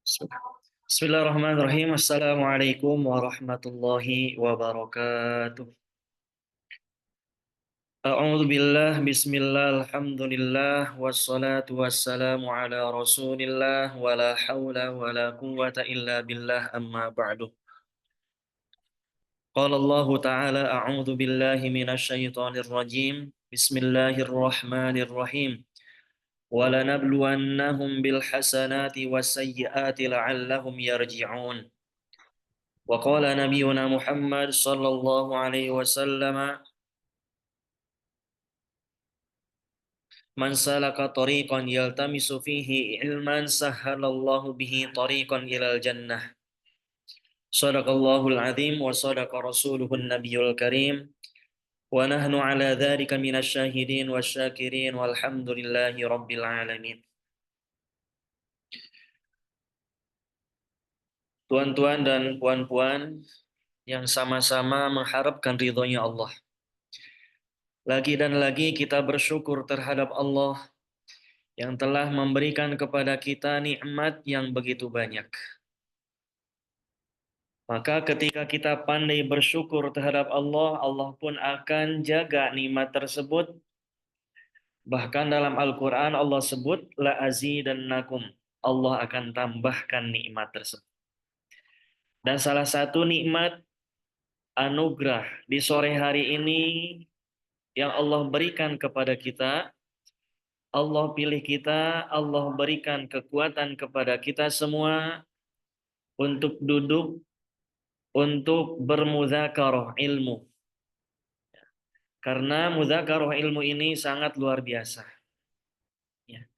Bismillahirrahmanirrahim. Assalamualaikum warahmatullahi wabarakatuh. A'udzu billah, bismillah, alhamdulillah, wassalatu wassalamu ala rasulillah, wala hawla wala quwwata illa billah, amma ba'du. Qala Allah ta'ala, a'udzu billahi minasyaitonir rajim. Bismillahirrahmanirrahim. وَلَنَبْلُوَنَّهُمْ بِالْحَسَنَاتِ وَالسَّيِّئَاتِ لَعَلَّهُمْ يَرْجِعُونَ. وقال نبينا محمد صلى الله عليه وسلم من سلك طريقا يلتمس فيه علما سهل الله به طريقا إلى الجنة. صدق الله العظيم وصدق رسوله النبي الكريم ونحن على ذلك من الشاهدين والشاكرين والحمد لله رب العالمين. Tuan-tuan dan puan-puan yang sama-sama mengharapkan ridhonya Allah. Lagi dan lagi kita bersyukur terhadap Allah yang telah memberikan kepada kita nikmat yang begitu banyak. Maka ketika kita pandai bersyukur terhadap Allah, Allah pun akan jaga nikmat tersebut. Bahkan dalam Al-Quran Allah sebut, la azidannakum. Allah akan tambahkan nikmat tersebut. Dan salah satu nikmat anugerah di sore hari ini yang Allah berikan kepada kita, Allah pilih kita, Allah berikan kekuatan kepada kita semua untuk duduk, untuk bermudzakarah ilmu. Karena mudzakarah ilmu ini sangat luar biasa. Ya.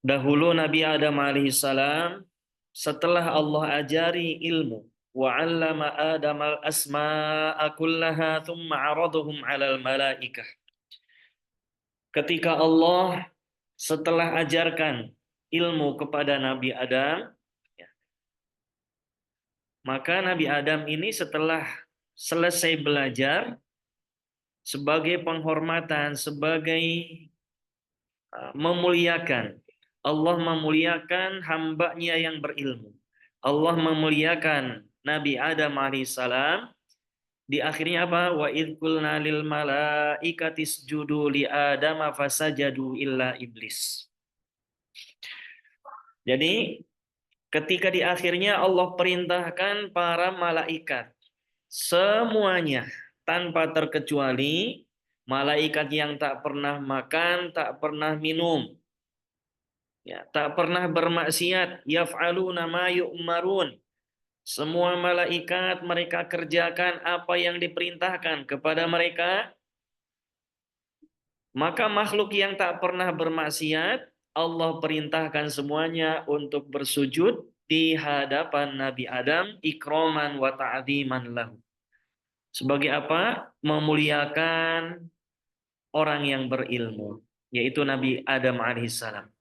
Dahulu Nabi Adam alaihissalam, setelah Allah ajari ilmu, wa 'allama Adam al-asma'a kullaha thumma 'aradahum 'alal malaikah. Ketika Allah setelah ajarkan ilmu kepada Nabi Adam, ya, maka Nabi Adam ini setelah selesai belajar, sebagai penghormatan, sebagai memuliakan. Allah memuliakan hambanya yang berilmu. Allah memuliakan Nabi Adam alaihissalam. Di akhirnya apa? Wa idh qulna lil malaikati isjudu li Adam fasajadu illa iblis. Jadi ketika di akhirnya Allah perintahkan para malaikat semuanya tanpa terkecuali, malaikat yang tak pernah makan, tak pernah minum, ya, tak pernah bermaksiat, yaf'aluna ma yu'marun. Semua malaikat mereka kerjakan apa yang diperintahkan kepada mereka. Maka makhluk yang tak pernah bermaksiat, Allah perintahkan semuanya untuk bersujud di hadapan Nabi Adam, ikraman wa ta'dziman lahu. Sebagai apa? Memuliakan orang yang berilmu, yaitu Nabi Adam alaihissalam.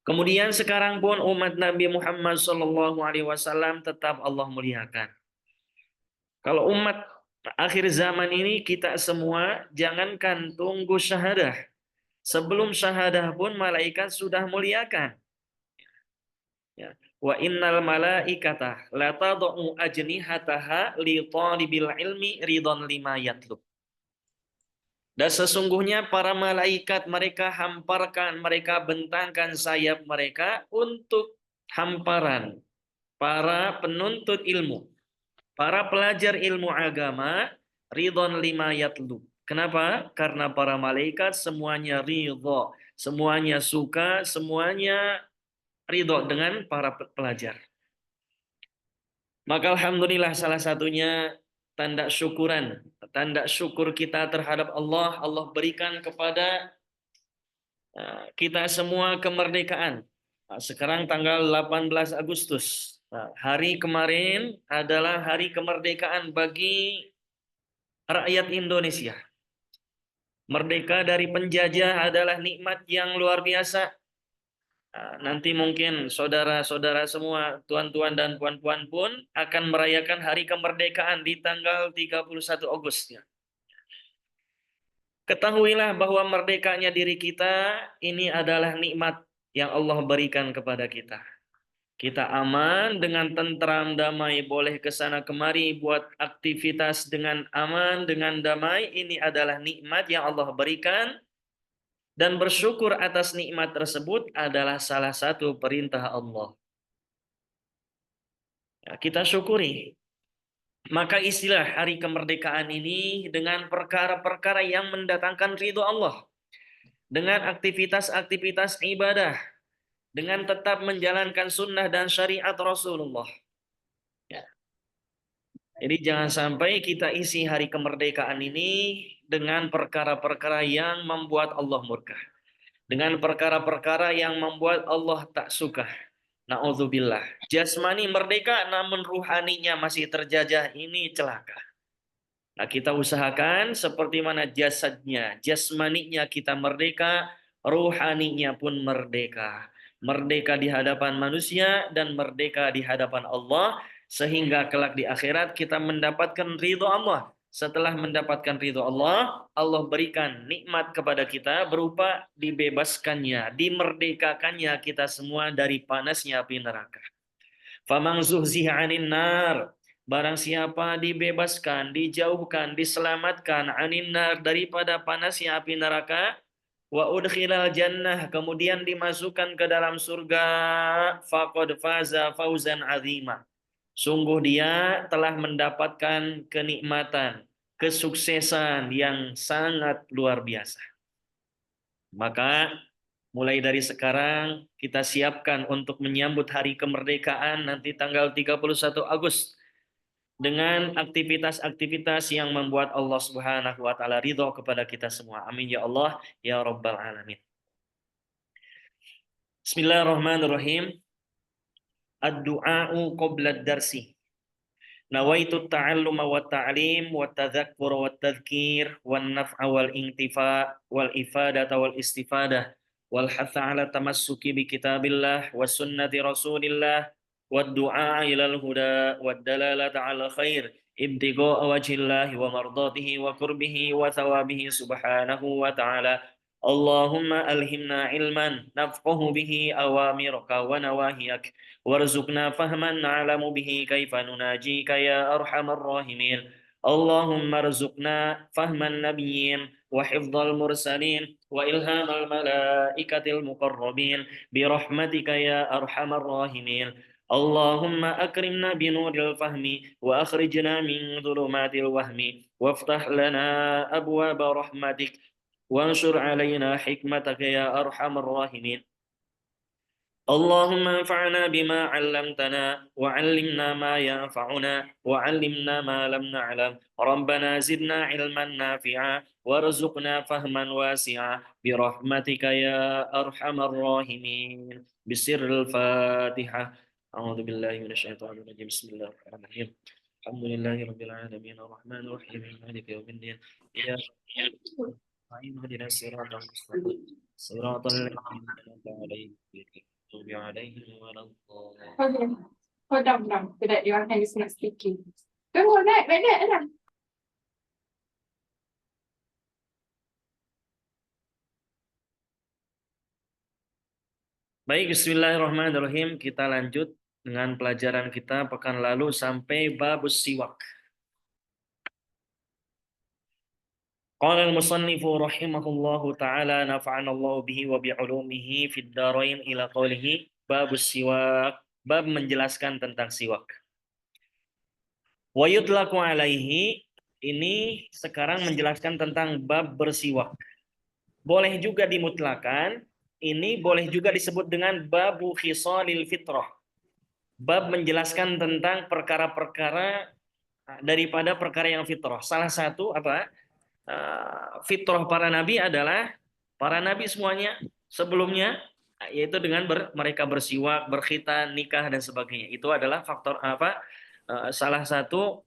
Kemudian sekarang pun umat Nabi Muhammad SAW tetap Allah muliakan. Kalau umat akhir zaman ini kita semua jangankan tunggu syahadah, sebelum syahadah pun malaikat sudah muliakan. Ya. Wa innal malaikata la tad'u ajnihataha li talibil ilmi ridon lima yatlub. Dan sesungguhnya para malaikat mereka hamparkan, mereka bentangkan sayap mereka untuk hamparan para penuntut ilmu, para pelajar ilmu agama, ridon lima yatlu. Kenapa? Karena para malaikat semuanya ridho, semuanya suka, semuanya ridho dengan para pelajar. Maka alhamdulillah salah satunya tanda syukuran, tanda syukur kita terhadap Allah, Allah berikan kepada kita semua kemerdekaan. Sekarang tanggal 18 Agustus. Hari kemarin adalah hari kemerdekaan bagi rakyat Indonesia. Merdeka dari penjajah adalah nikmat yang luar biasa. Nanti mungkin saudara-saudara semua, tuan-tuan dan puan-puan pun akan merayakan hari kemerdekaan di tanggal 31 Agustus. Ketahuilah bahwa merdekanya diri kita ini adalah nikmat yang Allah berikan kepada kita. Kita aman dengan tentram damai, boleh ke sana kemari buat aktivitas dengan aman, dengan damai. Ini adalah nikmat yang Allah berikan, dan bersyukur atas nikmat tersebut adalah salah satu perintah Allah. Ya, kita syukuri. Maka istilah hari kemerdekaan ini dengan perkara-perkara yang mendatangkan ridho Allah, dengan aktivitas-aktivitas ibadah, dengan tetap menjalankan sunnah dan syariat Rasulullah. Ya. Jadi jangan sampai kita isi hari kemerdekaan ini dengan perkara-perkara yang membuat Allah murka, dengan perkara-perkara yang membuat Allah tak suka. Na'udzubillah. Jasmani merdeka namun ruhaninya masih terjajah, ini celaka. Nah, kita usahakan seperti mana jasadnya, jasmaninya kita merdeka, ruhaninya pun merdeka. Merdeka di hadapan manusia dan merdeka di hadapan Allah, sehingga kelak di akhirat kita mendapatkan ridho Allah. Setelah mendapatkan ridho Allah, Allah berikan nikmat kepada kita berupa dibebaskannya, dimerdekakannya kita semua dari panasnya api neraka. Faman zuhziha 'anil nar, barang siapa dibebaskan, dijauhkan, diselamatkan 'anil nar, daripada panasnya api neraka, wa udkhilal jannah, kemudian dimasukkan ke dalam surga, faqad faza fauzan 'azima. Sungguh dia telah mendapatkan kenikmatan, kesuksesan yang sangat luar biasa. Maka mulai dari sekarang kita siapkan untuk menyambut hari kemerdekaan nanti tanggal 31 Agustus dengan aktivitas-aktivitas yang membuat Allah Subhanahu wa taala ridho kepada kita semua. Amin ya Allah ya rabbal alamin. Bismillahirrahmanirrahim. Ad-du'a'u qabla ad-darsi. Nawaitu ta'alluma wa ta'lim wa tadhakkura wa tadhkir wan naf'a wal intifa wal ifadata wal istifadah wal hatha ala tamassuki bi kitabillah wa sunnati rasulillah wad du'a ilal huda wad dalalata ala khair ibtigha'a wajhillahi wa mardatihi wa qurbihi wa thawabihi subhanahu wa ta'ala. Allahumma alhimna ilman nafqahu bihi awamiraka wa nawahiyak warzuqna fahman na'lamu bihi kaifa nunajika ya arhamar rahimin. Allahumma rzuqna fahman nabiyyin wa hifdzal mursalin wa ilhamal malaikatil muqarrabin bi rahmatika ya arhamar rahimin. Allahumma akrimna bi nuril fahmi wa akhrijna min dhulumatil wahmi waftah lana abwaaba rahmatik وانشر علينا حكمتك يا أرحم الراحمين. اللهم انفعنا بما علمتنا وعلمنا ما ينفعنا وعلمنا ما لم نعلم. ربنا زدنا علما نافعا وارزقنا فهما واسعا برحمتك يا أرحم الراحمين. بسر الفاتحة. أعوذ بالله من الشيطان الرجيم. بسم الله الرحمن الرحيم. الحمد لله رب العالمين الرحمن الرحيم مالك يوم الدين. إياك اهدنا الصراط المستقيم صراط الذين أنعمت عليهم المغضوب عليهم ولا الضالين. Thôi đồng đồng, today you are not speaking. Đúng rồi đấy, vậy đấy là Baik, bismillahirrahmanirrahim. Kita lanjut dengan pelajaran kita pekan lalu sampai babus siwak. Qala al-musannifu rahimahullahu ta'ala nafa'ana Allah bihi wa bi'ulumihi fid darain ila qawlihi babus siwak, bab menjelaskan tentang siwak. Wa yutlaku alaihi, ini sekarang menjelaskan tentang bab bersiwak. Boleh juga dimutlakan, ini boleh juga disebut dengan babu khisalil fitrah. Bab menjelaskan tentang perkara-perkara daripada perkara yang fitrah. Salah satu apa? Fitrah para nabi adalah para nabi semuanya sebelumnya yaitu dengan mereka bersiwak, berkhitan, nikah dan sebagainya. Itu adalah faktor apa? Salah satu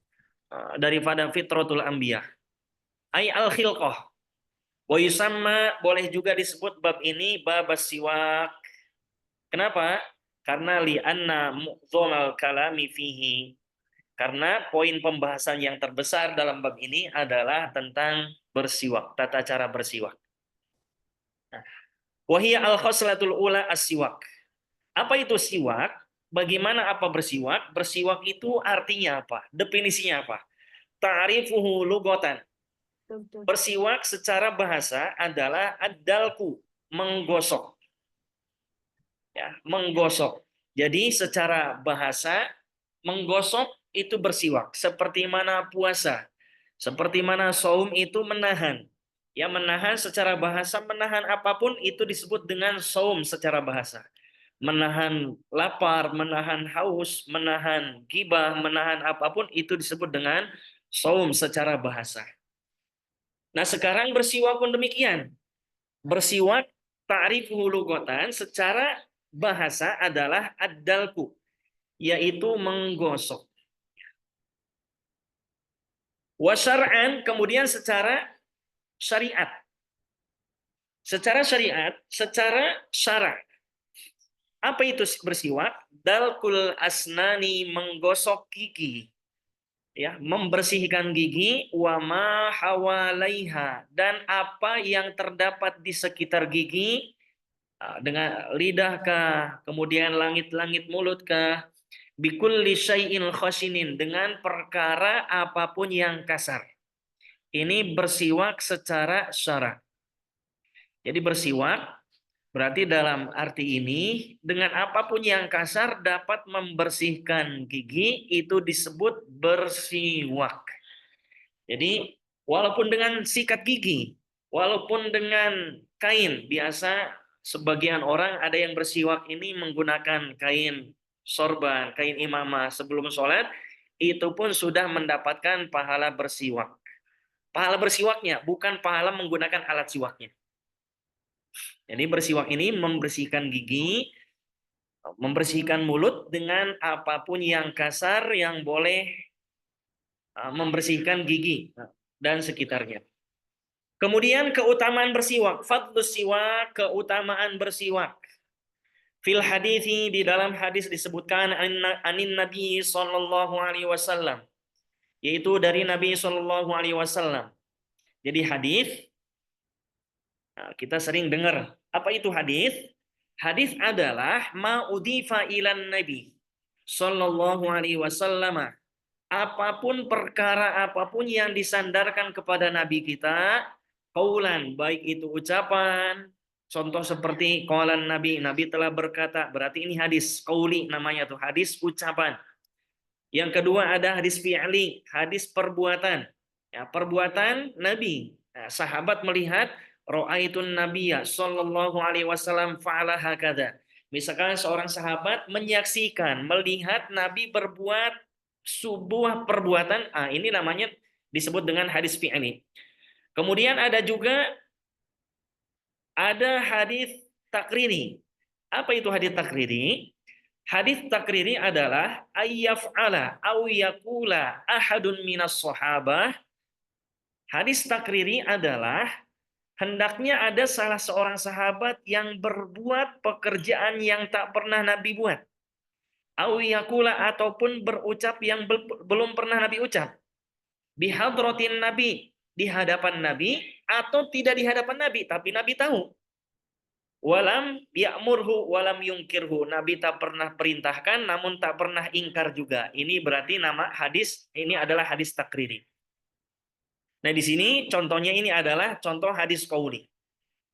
daripada fitratul anbiya. Ai al-khilqah. Wa yusamma, boleh juga disebut bab ini bab siwak. Kenapa? Karena li'anna mu'dhamal kalami fihi. Karena poin pembahasan yang terbesar dalam bab ini adalah tentang bersiwak, tata cara bersiwak. Wa hiya al-khoslatul ula as-siwak. Apa itu siwak? Bagaimana apa bersiwak? Bersiwak itu artinya apa? Definisinya apa? Ta'rifuhu lughatan. Bersiwak secara bahasa adalah ad-dalku, menggosok. Ya, menggosok. Jadi secara bahasa menggosok itu bersiwak. Seperti mana puasa, seperti mana saum itu menahan. Ya, menahan secara bahasa, menahan apapun itu disebut dengan saum secara bahasa. Menahan lapar, menahan haus, menahan gibah, menahan apapun itu disebut dengan saum secara bahasa. Nah, sekarang bersiwak pun demikian. Bersiwak ta'rifuhu lughatan secara bahasa adalah ad-dalku, yaitu menggosok. Wa syar'an, kemudian secara syariat. Secara syariat, secara syara. Apa itu bersiwak? Dalkul asnani, menggosok gigi. Ya, membersihkan gigi, wa ma hawalaiha, dan apa yang terdapat di sekitar gigi, dengan lidah kah, kemudian langit-langit mulut kah, bikulli syai'in khashinin, dengan perkara apapun yang kasar. Ini bersiwak secara syara. Jadi bersiwak berarti dalam arti ini dengan apapun yang kasar dapat membersihkan gigi itu disebut bersiwak. Jadi walaupun dengan sikat gigi, walaupun dengan kain, biasa sebagian orang ada yang bersiwak ini menggunakan kain sorban, kain imamah sebelum sholat, itu pun sudah mendapatkan pahala bersiwak. Pahala bersiwaknya, bukan pahala menggunakan alat siwaknya. Jadi bersiwak ini membersihkan gigi, membersihkan mulut dengan apapun yang kasar yang boleh membersihkan gigi dan sekitarnya. Kemudian keutamaan bersiwak, fadlus siwak, keutamaan bersiwak. Fil hadithi, di dalam hadis disebutkan anin Nabi sallallahu alaihi wasallam, yaitu dari Nabi sallallahu alaihi wasallam. Jadi hadis kita sering dengar. Apa itu hadis? Hadis adalah ma udhifa ilan Nabi sallallahu alaihi wasallam. Apapun perkara apapun yang disandarkan kepada Nabi kita, qaulan, baik itu ucapan, contoh seperti qaulan Nabi, Nabi telah berkata, berarti ini hadis qauli namanya tuh, hadis ucapan. Yang kedua ada hadis fi'li, hadis perbuatan. Ya, perbuatan Nabi. Nah, sahabat melihat ra'aitun nabiyya sallallahu alaihi wasallam fa'ala hakadha. Misalkan seorang sahabat menyaksikan, melihat Nabi berbuat sebuah perbuatan, ini namanya disebut dengan hadis fi'li. Kemudian ada juga ada hadis takriri. Apa itu hadis takriri? Hadis takriri adalah ayyaf'ala aw yaqula ahadun minas sahabah. Hadis takriri adalah hendaknya ada salah seorang sahabat yang berbuat pekerjaan yang tak pernah Nabi buat. Aw yaqula, ataupun berucap yang belum pernah Nabi ucap. Bihadratin Nabi, di hadapan Nabi, atau tidak di hadapan Nabi, tapi Nabi tahu. Walam ya'murhu walam yungkirhu. Nabi tak pernah perintahkan namun tak pernah ingkar juga. Ini berarti nama hadis ini adalah hadis takriri. Nah, di sini contohnya ini adalah contoh hadis qauli.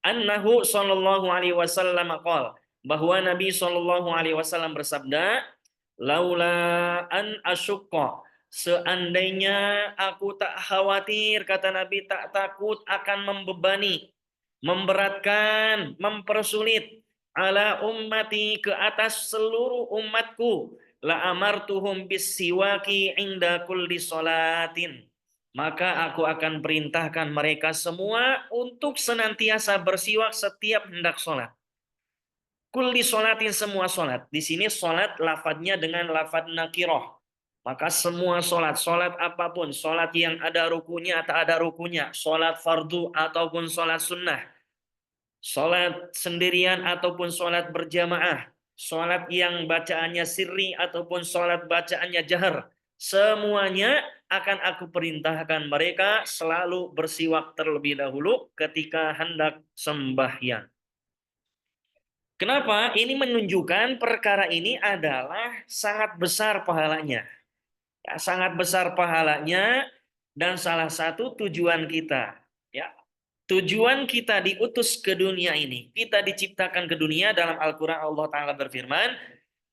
Annahu sallallahu alaihi wasallam qala, bahwa Nabi sallallahu alaihi wasallam bersabda, laula an asyqa, seandainya aku tak khawatir, kata Nabi, tak takut akan membebani, memberatkan, mempersulit ala ummati, ke atas seluruh umatku, la amartuhum bis siwaki inda kulli salatin, maka aku akan perintahkan mereka semua untuk senantiasa bersiwak setiap hendak sholat. Kulli sholatin, semua sholat. Di sini sholat lafadznya dengan lafadz nakiroh. Maka semua sholat, sholat apapun, sholat yang ada rukunya atau ada rukunya, sholat fardu ataupun sholat sunnah, sholat sendirian ataupun sholat berjamaah, sholat yang bacaannya sirri ataupun sholat bacaannya jahar, semuanya akan aku perintahkan mereka selalu bersiwak terlebih dahulu ketika hendak sembahyang. Kenapa? Ini menunjukkan perkara ini adalah sangat besar pahalanya. Ya, sangat besar pahalanya dan salah satu tujuan kita. Ya, tujuan kita diutus ke dunia ini, kita diciptakan ke dunia dalam Al-Qur'an Allah Ta'ala berfirman,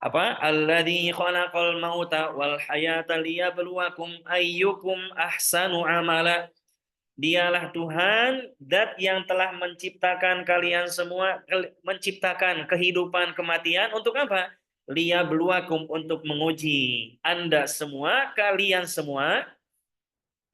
apa? Alladzi khalaqal mauta wal hayata liyabluwakum ayyukum ahsanu amala. Dialah Tuhan, zat yang telah menciptakan kalian semua, menciptakan kehidupan kematian untuk apa? Liyabluwakum, untuk menguji Anda semua, kalian semua,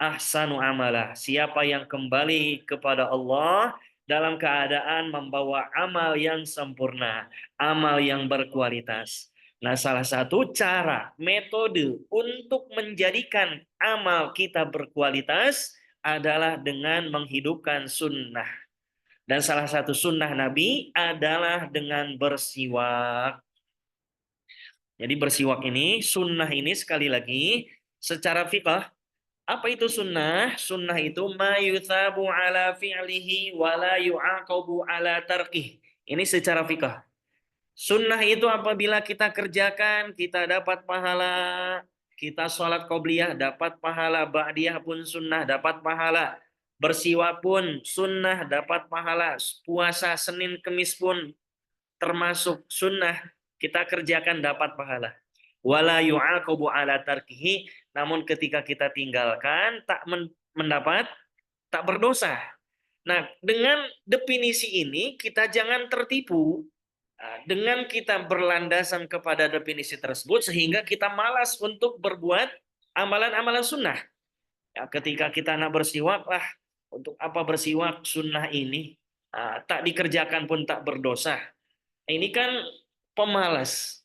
ahsanu amalah. Siapa yang kembali kepada Allah dalam keadaan membawa amal yang sempurna, amal yang berkualitas. Nah, salah satu cara, metode untuk menjadikan amal kita berkualitas adalah dengan menghidupkan sunnah. Dan salah satu sunnah Nabi adalah dengan bersiwak. Jadi bersiwak ini, sunnah ini sekali lagi, secara fiqh, apa itu sunnah? Sunnah itu ma yuthabu ala fi'lihi wa la yu'aqabu ala tarkih. Ini secara fikih. Sunnah itu apabila kita kerjakan, kita dapat pahala. Kita sholat qobliyah dapat pahala, ba'diyah pun sunnah dapat pahala. Bersiwak pun sunnah dapat pahala. Puasa Senin Kemis pun termasuk sunnah. Kita kerjakan dapat pahala. Wala yu'aqabu ala tarkihi, namun ketika kita tinggalkan tak mendapat, tak berdosa. Nah, dengan definisi ini kita jangan tertipu. Dengan kita berlandasan kepada definisi tersebut sehingga kita malas untuk berbuat amalan-amalan sunnah. Ya, ketika kita nak bersiwak, untuk apa bersiwak, sunnah ini tak dikerjakan pun tak berdosa. Ini kan pemalas.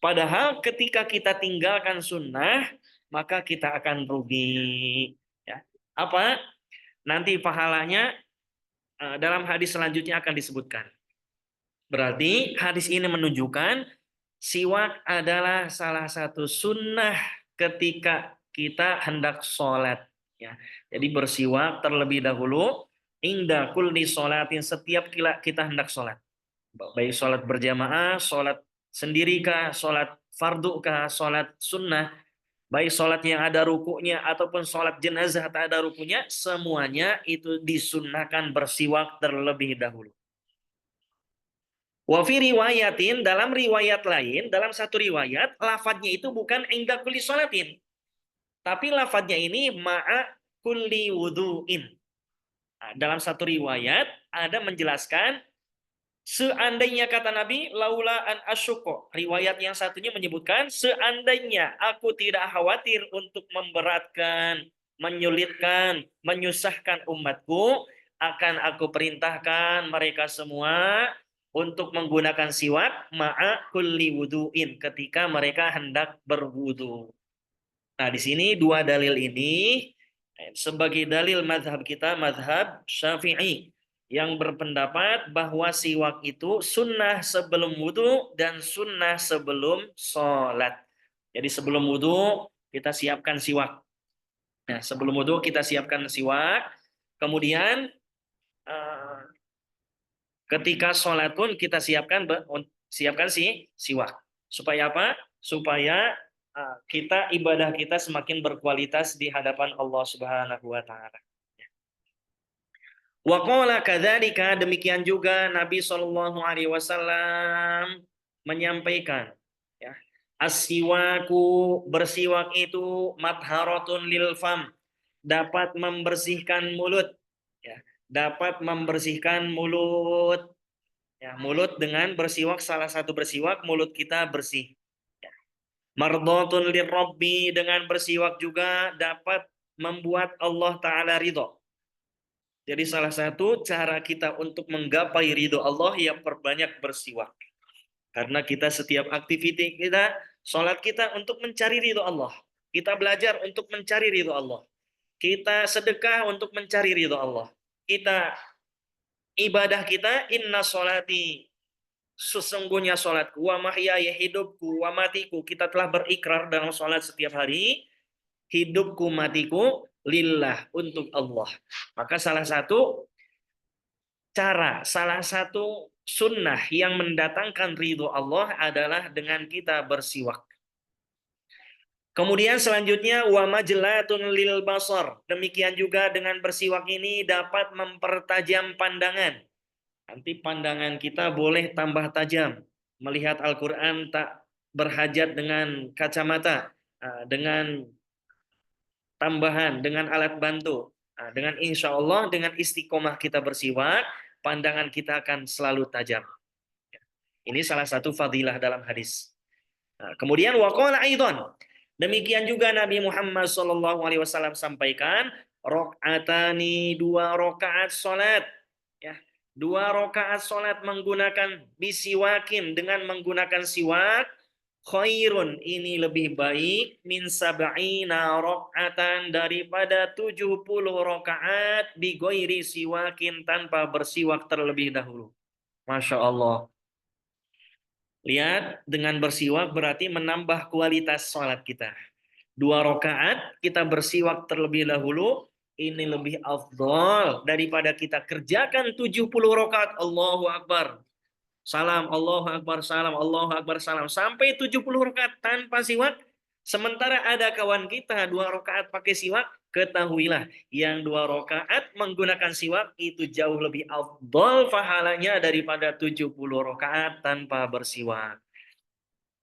Padahal ketika kita tinggalkan sunnah, maka kita akan rugi. Ya. Apa? Nanti pahalanya dalam hadis selanjutnya akan disebutkan. Berarti hadis ini menunjukkan siwak adalah salah satu sunnah ketika kita hendak sholat. Ya. Jadi bersiwak terlebih dahulu inda kulli sholatin, setiap kita hendak sholat. Baik sholat berjamaah, sholat sendirikah, sholat fardukah, sholat sunnah, baik sholat yang ada rukuknya ataupun sholat jenazah tak ada rukuknya, semuanya itu disunnahkan bersiwak terlebih dahulu. Wa fi riwayatin, dalam riwayat lain, dalam satu riwayat, lafadznya itu bukan inda kulli sholatin, tapi lafadznya ini ma'a kulli wudu'in. Nah, dalam satu riwayat ada menjelaskan seandainya, kata Nabi, laula an asyuko. Riwayat yang satunya menyebutkan seandainya aku tidak khawatir untuk memberatkan, menyulitkan, menyusahkan umatku, akan aku perintahkan mereka semua untuk menggunakan siwak ma'a kulli wudu'in, ketika mereka hendak berwudu. Nah, di sini dua dalil ini sebagai dalil mazhab kita, mazhab Syafi'i, yang berpendapat bahwa siwak itu sunnah sebelum wudu dan sunnah sebelum sholat. Jadi sebelum wudu kita siapkan siwak. Nah, sebelum wudu kita siapkan siwak. Kemudian ketika sholat pun kita siapkan siwak. Supaya apa? Supaya kita, ibadah kita semakin berkualitas di hadapan Allah Subhanahu wa taala. Wa qala kadzalika, demikian juga Nabi Shallallahu alaihi wasallam menyampaikan, ya. As-siwaku, bersiwak itu matharatun lil fam, dapat membersihkan mulut, ya. Dapat membersihkan mulut. Ya, mulut dengan bersiwak, salah satu bersiwak mulut kita bersih. Ya. Mardhatun lirabbi, dengan bersiwak juga dapat membuat Allah Ta'ala ridho. Jadi salah satu cara kita untuk menggapai ridho Allah ya perbanyak bersiwak. Karena kita setiap aktiviti kita, sholat kita untuk mencari ridho Allah. Kita belajar untuk mencari ridho Allah. Kita sedekah untuk mencari ridho Allah. Kita ibadah kita, inna sholati, sesungguhnya sholatku, wa mahyaya, hidupku, wa matiku, kita telah berikrar dalam sholat setiap hari, hidupku matiku lillah, untuk Allah. Maka salah satu sunnah yang mendatangkan ridho Allah adalah dengan kita bersiwak. Kemudian selanjutnya wa majlatun lil basar. Demikian juga dengan bersiwak ini dapat mempertajam pandangan. Nanti pandangan kita boleh tambah tajam. Melihat Al-Qur'an tak berhajat dengan kacamata, dengan tambahan, dengan alat bantu. Dengan insya Allah, dengan istiqomah kita bersiwak, pandangan kita akan selalu tajam. Ini salah satu fadilah dalam hadis. Kemudian waqala aidan. Demikian juga Nabi Muhammad SAW sampaikan, rakaatani, 2 rakaat salat. Ya, 2 rakaat salat menggunakan bisiwakin, dengan menggunakan siwak, khairun, ini lebih baik, min sab'ina rakaatan, daripada 70 rakaat bigoiri siwakin, tanpa bersiwak terlebih dahulu. Masya Allah. Lihat, dengan bersiwak berarti menambah kualitas sholat kita. 2 rakaat kita bersiwak terlebih dahulu, ini lebih afdol daripada kita kerjakan 70 rakaat. Allahu Akbar, salam, Allahu Akbar, salam, Allahu Akbar, salam, sampai 70 rakaat tanpa siwak. Sementara ada kawan kita 2 rakaat pakai siwak, ketahuilah yang 2 rakaat menggunakan siwak itu jauh lebih afdol pahalanya daripada 70 rakaat tanpa bersiwak.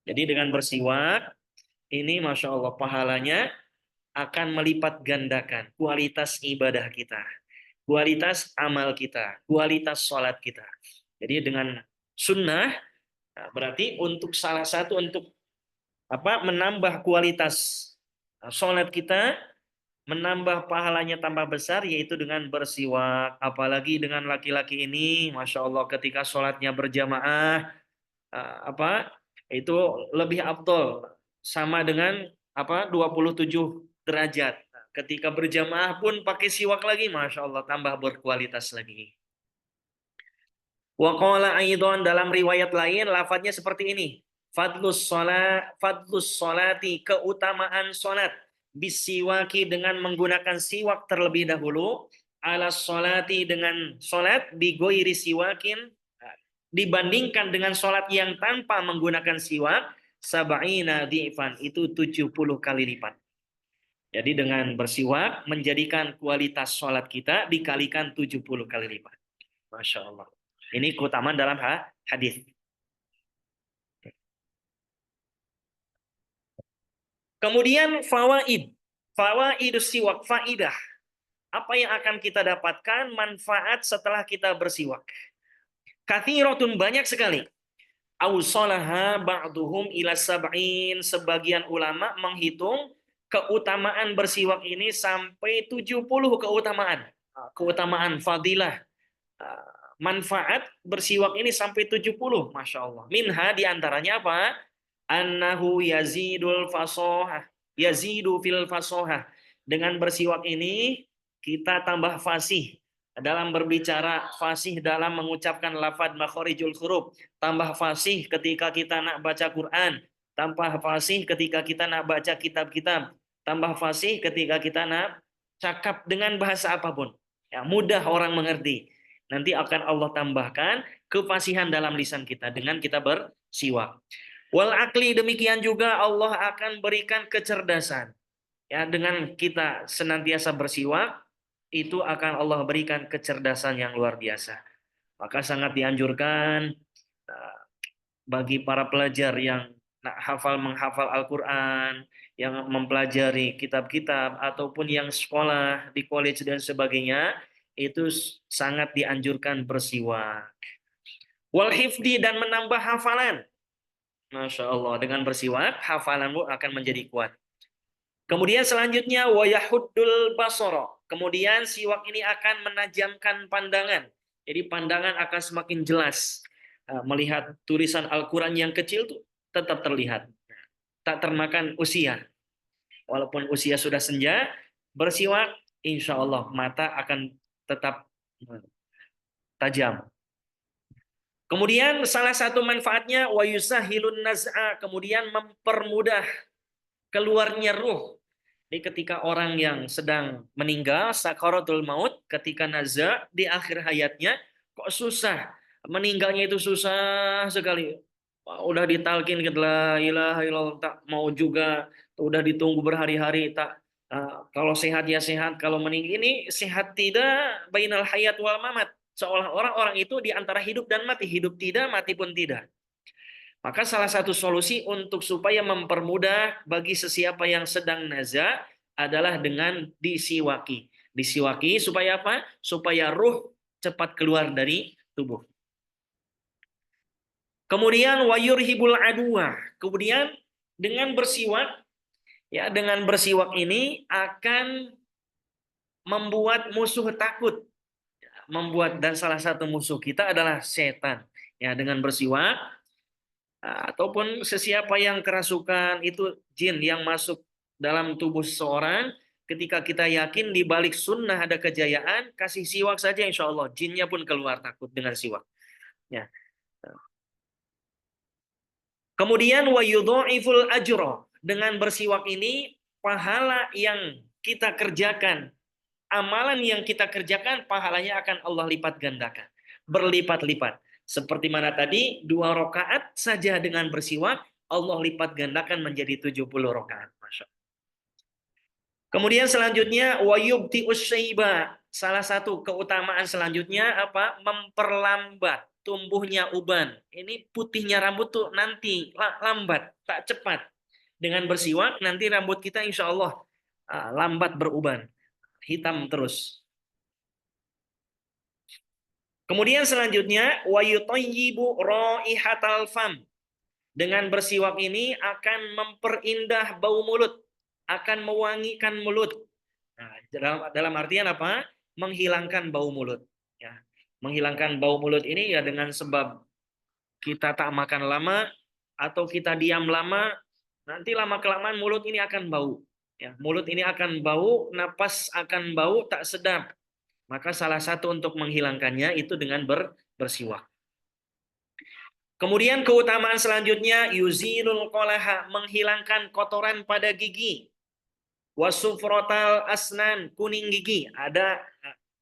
Jadi dengan bersiwak ini Masya Allah pahalanya akan melipat gandakan kualitas ibadah kita, kualitas amal kita, kualitas sholat kita. Jadi dengan sunnah, berarti untuk salah satu untuk menambah kualitas sholat kita, menambah pahalanya tambah besar, yaitu dengan bersiwak. Apalagi dengan laki-laki ini, Masya Allah, ketika sholatnya berjamaah, itu lebih afdol, sama dengan 27 derajat. Ketika berjamaah pun pakai siwak lagi, Masya Allah, tambah berkualitas lagi. Wa qala aidan, dalam riwayat lain lafadznya seperti ini. Fadlus sholati, keutamaan salat, bisiwaki, dengan menggunakan siwak terlebih dahulu, ala sholati, dengan salat, bigoiri siwakin, dibandingkan dengan salat yang tanpa menggunakan siwak, sab'ina dhi'fan, itu 70 kali lipat. Jadi dengan bersiwak menjadikan kualitas salat kita dikalikan 70 kali lipat. Masya Allah. Ini keutamaan dalam hadis. Kemudian fawaid. Fawaidus siwak, faidah. Apa yang akan kita dapatkan manfaat setelah kita bersiwak? Kathiratun, banyak sekali. Awsalaha ba'duhum ila sab'in. Sebagian ulama menghitung keutamaan bersiwak ini sampai 70 keutamaan. Keutamaan fadilah. Manfaat bersiwak ini sampai 70, Masya Allah. Minha, diantaranya apa? Annahu yazidul fasohah, yazidu fil fasohah. Dengan bersiwak ini kita tambah fasih dalam berbicara, fasih dalam mengucapkan lafaz makharijul huruf, tambah fasih ketika kita nak baca Quran, tambah fasih ketika kita nak baca kitab-kitab, tambah fasih ketika kita nak cakap dengan bahasa apapun. Ya, mudah orang mengerti. Nanti akan Allah tambahkan kefasihan dalam lisan kita dengan kita bersiwak. Wal akli, demikian juga Allah akan berikan kecerdasan. Ya, dengan kita senantiasa bersiwak, itu akan Allah berikan kecerdasan yang luar biasa. Maka sangat dianjurkan bagi para pelajar yang menghafal Al-Quran, yang mempelajari kitab-kitab, ataupun yang sekolah di college dan sebagainya, itu sangat dianjurkan bersiwak. Wal hifdi, dan menambah hafalan. Masya Allah, dengan bersiwak hafalanmu akan menjadi kuat. Kemudian selanjutnya wa yahuddul basara. Kemudian siwak ini akan menajamkan pandangan. Jadi pandangan akan semakin jelas. Melihat tulisan Al-Quran yang kecil tuh tetap terlihat. Tak termakan usia. Walaupun usia sudah senja, bersiwak, insya Allah mata akan tetap tajam. Kemudian salah satu manfaatnya wa yusahilun naz'a, kemudian mempermudah keluarnya ruh. Jadi ketika orang yang sedang meninggal sakaratul maut, ketika naz'a di akhir hayatnya kok susah meninggalnya itu susah sekali. Wah, udah ditalkin ke la ilaha illallah, tak mau juga, udah ditunggu berhari-hari, tak. Kalau sehat ya sehat, kalau meninggal ini sehat tidak, bainal hayat wal mamat. Seolah orang itu di antara hidup dan mati, hidup tidak, mati pun tidak. Maka salah satu solusi untuk supaya mempermudah bagi sesiapa yang sedang naza adalah dengan disiwaki. Disiwaki supaya apa? Supaya ruh cepat keluar dari tubuh. Kemudian wayurhibul adwa. Kemudian dengan bersiwak, ya dengan bersiwak ini akan membuat musuh takut. Membuat, dan salah satu musuh kita adalah setan. Ya, dengan bersiwak ataupun sesiapa yang kerasukan itu jin yang masuk dalam tubuh seseorang, ketika kita yakin di balik sunnah ada kejayaan, kasih siwak saja insya Allah jinnya pun keluar takut dengan siwak. Ya. Kemudian wa yudha'iful ajra. Dengan bersiwak ini pahala yang kita kerjakan, amalan yang kita kerjakan pahalanya akan Allah lipat gandakan, berlipat-lipat. Seperti mana tadi 2 rakaat saja dengan bersiwak Allah lipat gandakan menjadi 70 rakaat. Masya Allah. Kemudian selanjutnya wa yubti'us syaiba. Salah satu keutamaan selanjutnya apa? Memperlambat tumbuhnya uban. Ini putihnya rambut tuh nanti lambat, tak cepat. Dengan bersiwak nanti rambut kita insya Allah lambat beruban, hitam terus. Kemudian selanjutnya wa yutayyibu raihatal fam. Dengan bersiwak ini akan memperindah bau mulut, akan mewangikan mulut. Nah, dalam artian apa? Menghilangkan bau mulut. Ya, menghilangkan bau mulut ini ya dengan sebab kita tak makan lama atau kita diam lama, nanti lama kelamaan mulut ini akan bau. Ya, mulut ini akan bau, napas akan bau tak sedap. Maka salah satu untuk menghilangkannya itu dengan bersiwak. Kemudian keutamaan selanjutnya yuzilul qolaha, menghilangkan kotoran pada gigi. Wasufrotal asnan, kuning gigi. Ada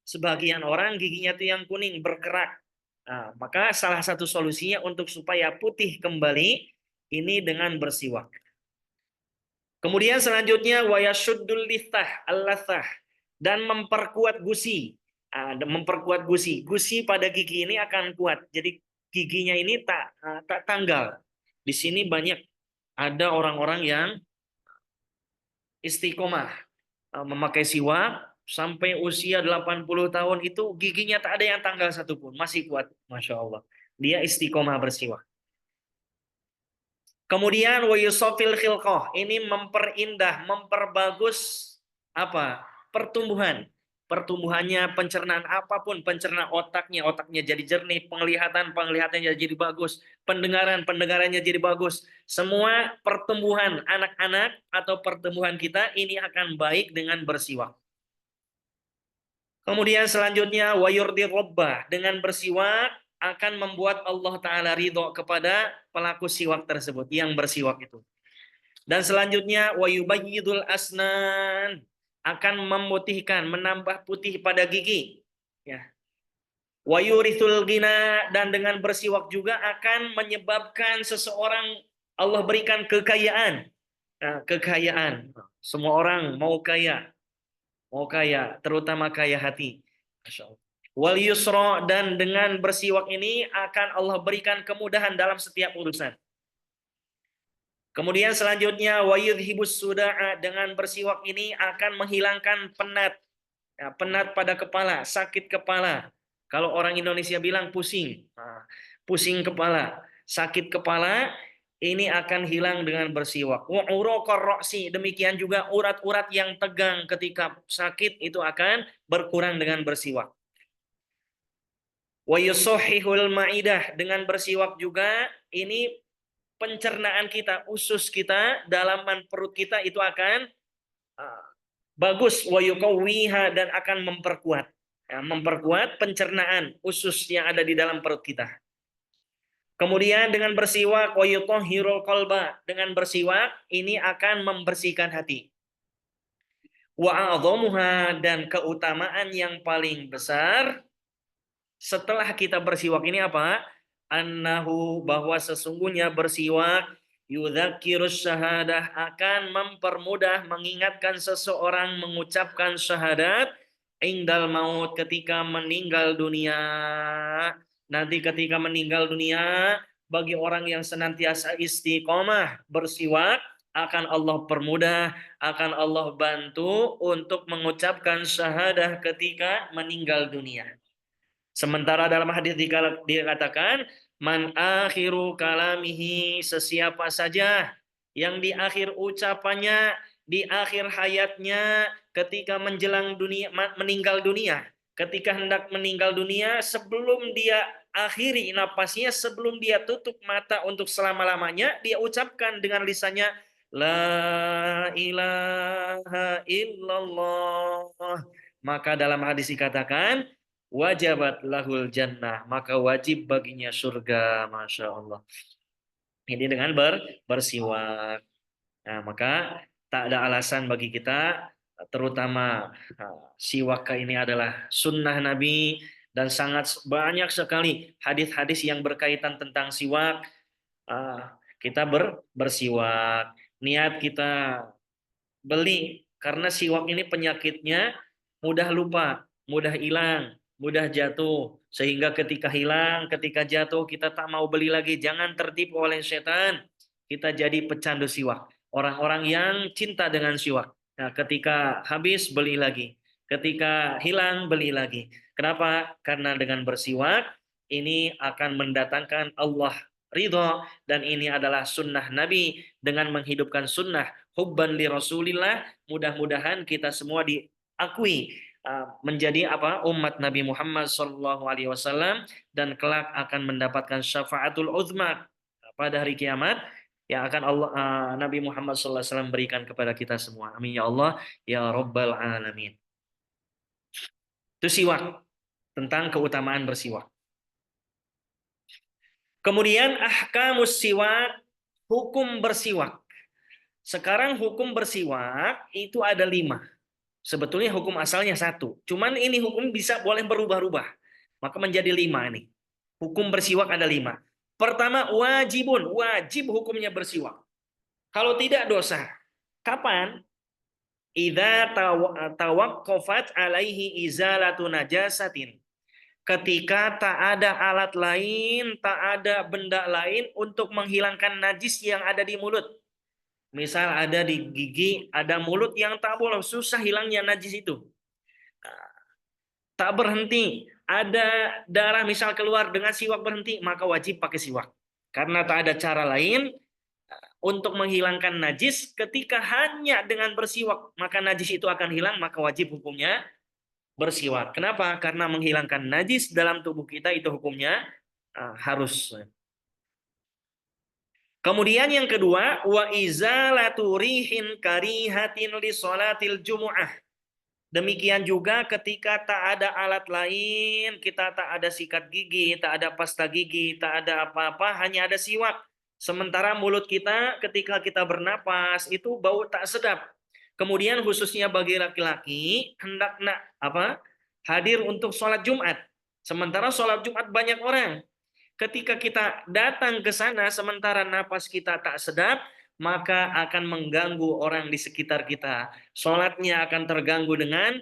sebagian orang giginya itu yang kuning berkerak. Nah, maka salah satu solusinya untuk supaya putih kembali ini dengan bersiwak. Kemudian selanjutnya wayashuddul liftah al-lathah, dan memperkuat gusi. Memperkuat gusi. Gusi pada gigi ini akan kuat. Jadi giginya ini tak tanggal. Di sini banyak ada orang-orang yang istiqomah memakai siwak sampai usia 80 tahun itu giginya tak ada yang tanggal satupun, masih kuat, masya Allah. Dia istiqomah bersiwak. Kemudian wa yusofil khilqah, ini memperindah, memperbagus apa? Pertumbuhan. Pertumbuhannya, pencernaan apapun, pencernaan otaknya jadi jernih, penglihatannya jadi bagus, pendengarannya jadi bagus. Semua pertumbuhan anak-anak atau pertumbuhan kita ini akan baik dengan bersiwak. Kemudian selanjutnya wayurdi robbah, dengan bersiwak akan membuat Allah Ta'ala ridho kepada pelaku siwak tersebut, yang bersiwak itu. Dan selanjutnya wayubayyidul asnan, akan memutihkan, menambah putih pada gigi. Ya. Wayurithul gina, dan dengan bersiwak juga akan menyebabkan seseorang Allah berikan kekayaan. Nah, kekayaan. Semua orang mau kaya. Mau kaya, terutama kaya hati. Masya Allah. Wal yusra, dan dengan bersiwak ini akan Allah berikan kemudahan dalam setiap urusan. Kemudian selanjutnya wa yudhibus suda'a, dengan bersiwak ini akan menghilangkan penat. Ya, penat pada kepala, sakit kepala. Kalau orang Indonesia bilang pusing. Pusing kepala, sakit kepala, ini akan hilang dengan bersiwak. Wa uraqar ra'si, demikian juga urat-urat yang tegang ketika sakit itu akan berkurang dengan bersiwak. Wa yusahhihul ma'idah, dengan bersiwak juga ini pencernaan kita, usus kita, dalaman perut kita itu akan bagus, wa yuqawwiha, dan akan memperkuat. Ya, memperkuat pencernaan usus yang ada di dalam perut kita. Kemudian dengan bersiwak wa yutahhirul qalba, dengan bersiwak ini akan membersihkan hati. Wa a'dhamuha, dan keutamaan yang paling besar setelah kita bersiwak ini apa? Annahu, bahwa sesungguhnya bersiwak yudzakirus syahadah, akan mempermudah mengingatkan seseorang mengucapkan syahadat indal maut, ketika meninggal dunia. Nanti ketika meninggal dunia, bagi orang yang senantiasa istiqomah bersiwak, akan Allah permudah, akan Allah bantu untuk mengucapkan syahadah ketika meninggal dunia. Sementara dalam hadis dikatakan, man akhiru kalamihi, sesiapa saja yang di akhir ucapannya, di akhir hayatnya, ketika menjelang dunia, meninggal dunia, ketika hendak meninggal dunia, sebelum dia akhiri napasnya, sebelum dia tutup mata untuk selama-lamanya, dia ucapkan dengan lisannya, la ilaha illallah. Maka dalam hadis dikatakan, wajabat lahul jannah, maka wajib baginya surga. Masya Allah. Ini dengan bersiwak. Nah, maka tak ada alasan bagi kita, terutama siwak ini adalah sunnah Nabi, dan sangat banyak sekali hadis-hadis yang berkaitan tentang siwak. Kita bersiwak, niat kita beli, karena siwak ini penyakitnya mudah lupa, mudah hilang, mudah jatuh, sehingga ketika hilang, ketika jatuh kita tak mau beli lagi. Jangan tertipu oleh setan, kita jadi pecandu siwak, orang-orang yang cinta dengan siwak. Nah, ketika habis beli lagi, ketika hilang beli lagi. Kenapa? Karena dengan bersiwak ini akan mendatangkan Allah ridho, dan ini adalah sunnah Nabi. Dengan menghidupkan sunnah hubban li Rasulillah, mudah-mudahan kita semua diakui menjadi apa, umat Nabi Muhammad SAW, dan kelak akan mendapatkan syafaatul uzma pada hari kiamat yang akan Allah Nabi Muhammad SAW berikan kepada kita semua. Amin ya Allah ya Rabbal alamin. Itu siwak, tentang keutamaan bersiwak. Kemudian ahkamus siwak, hukum bersiwak. Sekarang hukum bersiwak itu ada 5. Sebetulnya hukum asalnya 1. Cuman ini hukum bisa boleh berubah-ubah. Maka menjadi 5 ini. Hukum bersiwak ada 5. Pertama, wajibun. Wajib hukumnya bersiwak. Kalau tidak, dosa. Kapan? Idza tawaqqafat alaihi izalatu najasatin. Ketika tak ada alat lain, tak ada benda lain untuk menghilangkan najis yang ada di mulut. Misal ada di gigi, ada mulut yang tak boleh, susah hilangnya najis itu. Tak berhenti, ada darah misal keluar, dengan siwak berhenti, maka wajib pakai siwak. Karena tak ada cara lain untuk menghilangkan najis, ketika hanya dengan bersiwak, maka najis itu akan hilang, maka wajib hukumnya bersiwak. Kenapa? Karena menghilangkan najis dalam tubuh kita itu hukumnya harus. Kemudian yang kedua, wa izalatu rihin karihatin li sholatil jumu'ah. Demikian juga ketika tak ada alat lain, kita tak ada sikat gigi, tak ada pasta gigi, tak ada apa-apa, hanya ada siwak. Sementara mulut kita ketika kita bernapas itu bau tak sedap. Kemudian khususnya bagi laki-laki hendak hadir untuk sholat Jumat. Sementara sholat Jumat banyak orang. Ketika kita datang ke sana sementara napas kita tak sedap, maka akan mengganggu orang di sekitar kita. Sholatnya akan terganggu dengan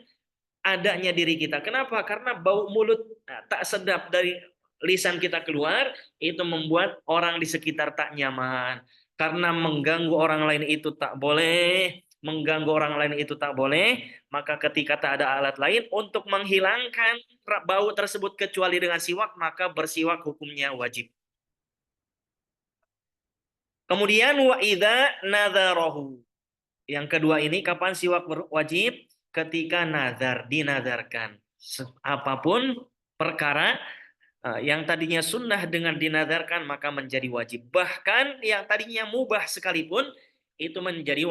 adanya diri kita. Kenapa? Karena bau mulut tak sedap dari lisan kita keluar, itu membuat orang di sekitar tak nyaman. Karena mengganggu orang lain itu tak boleh, mengganggu orang lain itu tak boleh, maka ketika tak ada alat lain untuk menghilangkan bau tersebut kecuali dengan siwak, maka bersiwak hukumnya wajib. Kemudian wa idza nadzarahu. Yang kedua ini kapan siwak wajib? Ketika nazar, dinazarkan. Apapun perkara yang tadinya sunnah dengan dinazarkan maka menjadi wajib. Bahkan yang tadinya mubah sekalipun itu menjadi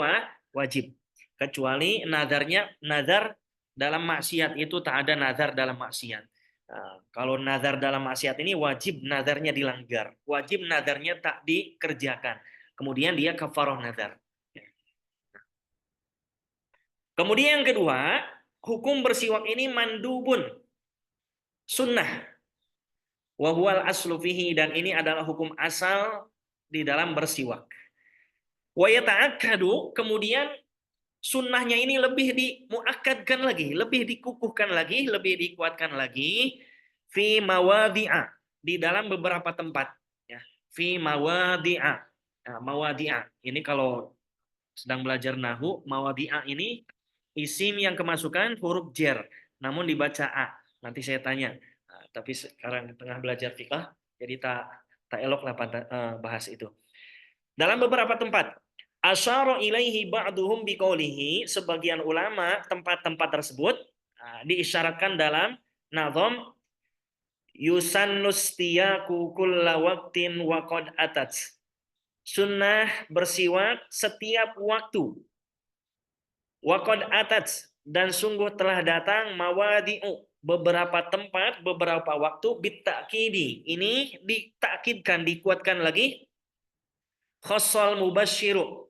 wajib. Kecuali nazar dalam maksiat, itu tak ada nazar dalam maksiat. Kalau nazar dalam maksiat ini wajib nazarnya dilanggar. Wajib nazarnya tak dikerjakan. Kemudian dia kafarah nazar. Kemudian yang kedua, hukum bersiwak ini mandubun, sunnah. Wa huwal aslu fihi, dan ini adalah hukum asal di dalam bersiwak. Wa yata'akkadu, kemudian sunnahnya ini lebih dimuakkadkan lagi, lebih dikukuhkan lagi, lebih dikuatkan lagi fi mawadhi'a, di dalam beberapa tempat ya. Fi mawadhi'a. Nah, mawadhi'a ini kalau sedang belajar nahu, mawadhi'a ini isim yang kemasukan huruf jar namun dibaca a. Nanti saya tanya. Nah, tapi sekarang di tengah belajar fiqh jadi tak elok lah bahas itu. Dalam beberapa tempat, asyara ilaihi ba'duhum biqaulihi, sebagian ulama tempat-tempat tersebut diisyaratkan dalam nazam yusannustiyaku kulla waqtin wa qad atat. Sunnah bersiwak setiap waktu. Wa qad atat, dan sungguh telah datang mawadi'u, beberapa tempat, beberapa waktu, bitakidi. Ini ditakkidkan, dikuatkan lagi. Khossal mubasyiru,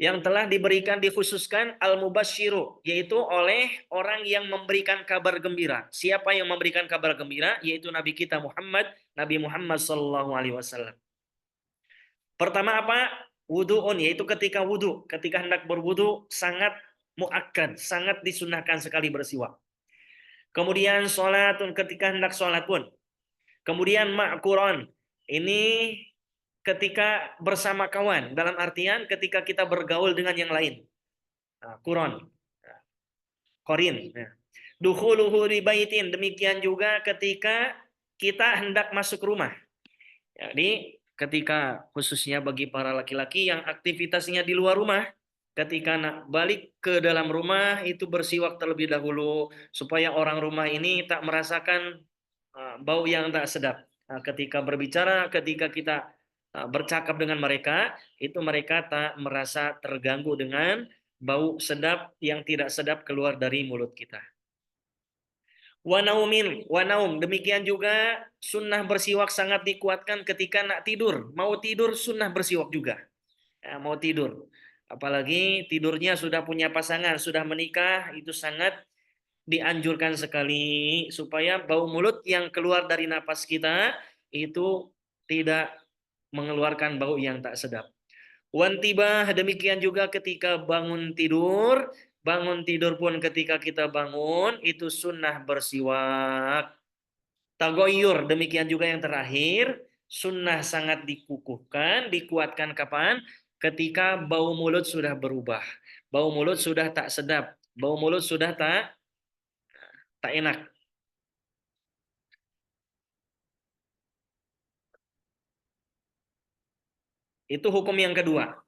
yang telah diberikan dikhususkan al-mubasyiru, yaitu oleh orang yang memberikan kabar gembira. Siapa yang memberikan kabar gembira? Yaitu Nabi kita Muhammad, Nabi Muhammad sallallahu alaihi wasallam. Pertama apa? Wudu'un, yaitu ketika wudu, ketika hendak berwudu sangat muakkad, sangat disunahkan sekali bersiwak. Kemudian sholatun, ketika hendak sholat pun. Kemudian ma'kuron, ini ketika bersama kawan, dalam artian ketika kita bergaul dengan yang lain. Nah, kuron, korin. Nah. Dukhuluhu di baitin, demikian juga ketika kita hendak masuk rumah. Jadi ketika khususnya bagi para laki-laki yang aktivitasnya di luar rumah, ketika nak balik ke dalam rumah itu bersiwak terlebih dahulu supaya orang rumah ini tak merasakan bau yang tak sedap. Nah, ketika berbicara, ketika kita bercakap dengan mereka, itu mereka tak merasa terganggu dengan bau sedap yang tidak sedap keluar dari mulut kita. Wanaum, demikian juga sunnah bersiwak sangat dikuatkan ketika nak tidur. Mau tidur sunnah bersiwak juga. Ya, mau tidur. Apalagi tidurnya sudah punya pasangan, sudah menikah, itu sangat dianjurkan sekali supaya bau mulut yang keluar dari napas kita itu tidak mengeluarkan bau yang tak sedap. Wantibah, demikian juga ketika bangun tidur pun ketika kita bangun itu sunnah bersiwak. Tagoyur, demikian juga yang terakhir, sunnah sangat dikukuhkan, dikuatkan kapan? Ketika bau mulut sudah berubah, bau mulut sudah tak sedap, bau mulut sudah tak enak. Itu hukum yang kedua.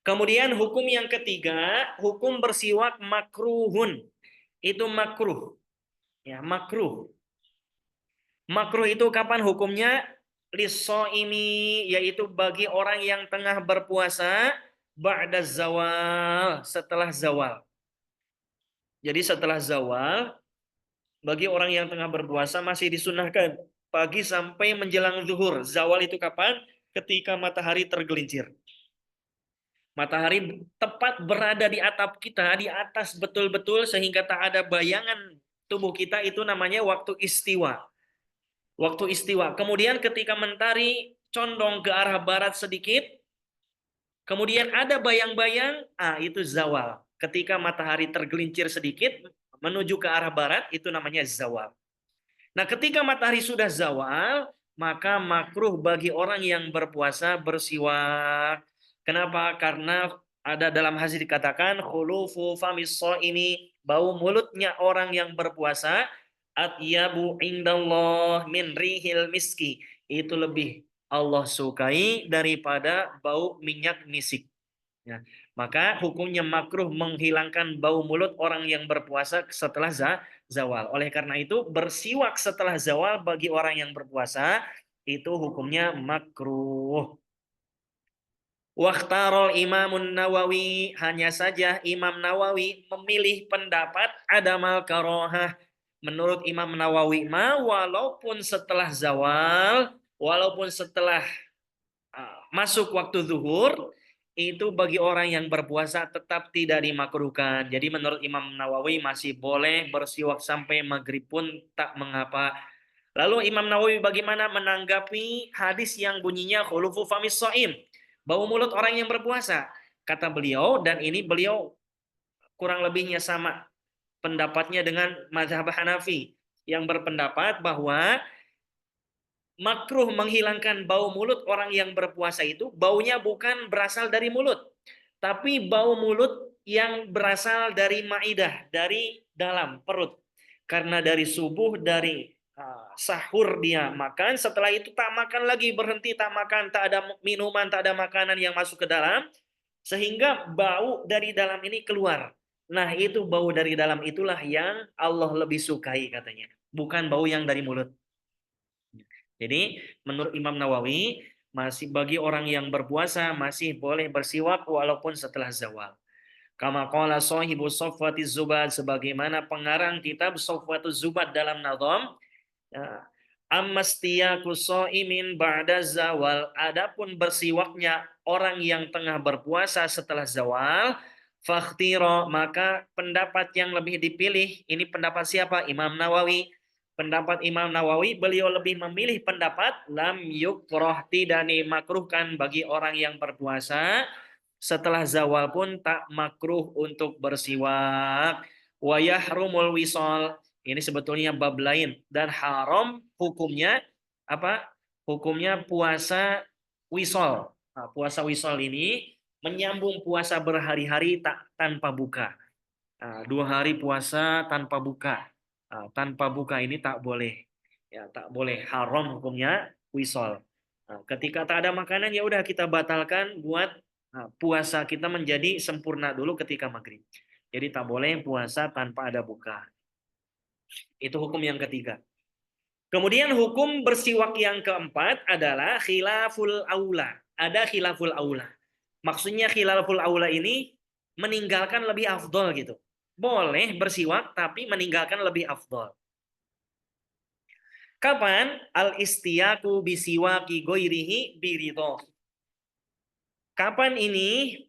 Kemudian hukum yang ketiga, hukum bersiwak makruhun. Itu makruh. Ya, makruh. Makruh itu kapan hukumnya? Lisoimi, yaitu bagi orang yang tengah berpuasa ba'da zawal, setelah zawal. Jadi setelah zawal, bagi orang yang tengah berpuasa masih disunahkan pagi sampai menjelang zuhur. Zawal itu kapan? Ketika matahari tergelincir. Matahari tepat berada di atap kita, di atas betul-betul sehingga tak ada bayangan tubuh kita, itu namanya waktu istiwa. Waktu istiwa. Kemudian ketika mentari condong ke arah barat sedikit, kemudian ada bayang-bayang, itu zawal. Ketika matahari tergelincir sedikit menuju ke arah barat, itu namanya zawal. Nah, ketika matahari sudah zawal, maka makruh bagi orang yang berpuasa bersiwak. Kenapa? Karena ada dalam hadis dikatakan khulufu famis shaimi, bau mulutnya orang yang berpuasa atyabu indallah min rihil miski, itu lebih Allah sukai daripada bau minyak misik. Ya. Maka hukumnya makruh menghilangkan bau mulut orang yang berpuasa setelah zawal. Oleh karena itu bersiwak setelah zawal bagi orang yang berpuasa itu hukumnya makruh. Wakhtarul Imamun Nawawi, hanya saja Imam Nawawi memilih pendapat adamal karohah. Menurut Imam Nawawi walaupun setelah zawal, walaupun setelah masuk waktu zuhur, itu bagi orang yang berpuasa tetap tidak dimakruhkan. Jadi menurut Imam Nawawi masih boleh bersiwak sampai maghrib pun tak mengapa. Lalu Imam Nawawi bagaimana menanggapi hadis yang bunyinya khulufu famis shaim, bau mulut orang yang berpuasa? Kata beliau, dan ini beliau kurang lebihnya sama pendapatnya dengan mazhab Hanafi yang berpendapat bahwa makruh menghilangkan bau mulut orang yang berpuasa itu baunya bukan berasal dari mulut, tapi bau mulut yang berasal dari maidah, dari dalam perut. Karena dari subuh, dari sahur dia makan, setelah itu tak makan lagi, berhenti tak makan, tak ada minuman, tak ada makanan yang masuk ke dalam, sehingga bau dari dalam ini keluar. Nah, itu bau dari dalam itulah yang Allah lebih sukai katanya, bukan bau yang dari mulut. Jadi menurut Imam Nawawi, masih bagi orang yang berpuasa masih boleh bersiwak walaupun setelah zawal. Kama qala sahibu Safwatiz Zubad, sebagaimana pengarang kitab Safwatuz Zubad dalam Nadham, ya, ammastiyaku shaimin ba'da zawal, adapun bersiwaknya orang yang tengah berpuasa setelah zawal, fakhtira, maka pendapat yang lebih dipilih, ini pendapat siapa? Imam Nawawi. Pendapat Imam Nawawi, beliau lebih memilih pendapat lam yukrah, tidak dimakruhkan bagi orang yang berpuasa setelah zawal pun tak makruh untuk bersiwak. Wa yahrumul wisal, ini sebetulnya bab lain, dan haram hukumnya apa? Hukumnya puasa wisol. Nah, puasa wisol ini menyambung puasa berhari-hari tak tanpa buka. 2 hari puasa tanpa buka. Tanpa buka ini tak boleh. Ya, tak boleh, haram hukumnya wisol. Ketika tak ada makanan ya udah kita batalkan buat puasa kita menjadi sempurna dulu ketika maghrib. Jadi tak boleh puasa tanpa ada buka. Itu hukum yang ketiga. Kemudian hukum bersiwak yang keempat adalah khilaful aula. Ada khilaful aula. Maksudnya khilaful aula ini meninggalkan lebih afdol gitu. Boleh bersiwak tapi meninggalkan lebih afdol. Kapan? Al-istiyaku bisiwaki goirihi biridoh. Kapan ini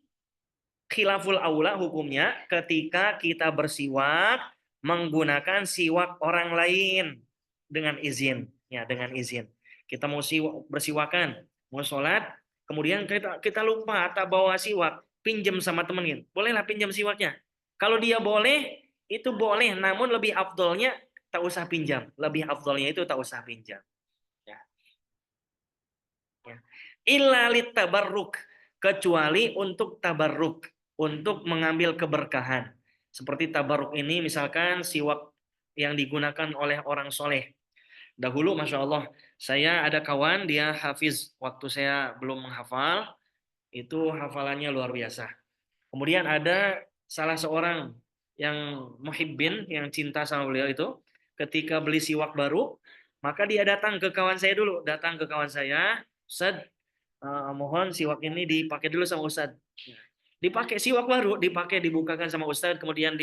khilaful aula hukumnya? Ketika kita bersiwak menggunakan siwak orang lain dengan izin, ya dengan izin. Kita mau bersiwakan, mau sholat, kemudian kita lupa tak bawa siwak, pinjam sama temenin, bolehlah pinjam siwaknya. Kalau dia boleh, itu boleh, namun lebih afdolnya tak usah pinjam, lebih afdolnya itu tak usah pinjam. Ya. Ya. Illa tabarruk, kecuali untuk tabarruk, untuk mengambil keberkahan. Seperti tabarruk ini misalkan siwak yang digunakan oleh orang soleh. Dahulu Masya Allah, saya ada kawan, dia hafiz. Waktu saya belum menghafal, itu hafalannya luar biasa. Kemudian ada salah seorang yang muhibbin, yang cinta sama beliau itu, ketika beli siwak baru, maka dia datang ke kawan saya dulu. Datang ke kawan saya, Ustaz, mohon siwak ini dipakai dulu sama Ustaz. Dipakai siwak baru, dipakai, dibukakan sama Ustaz, kemudian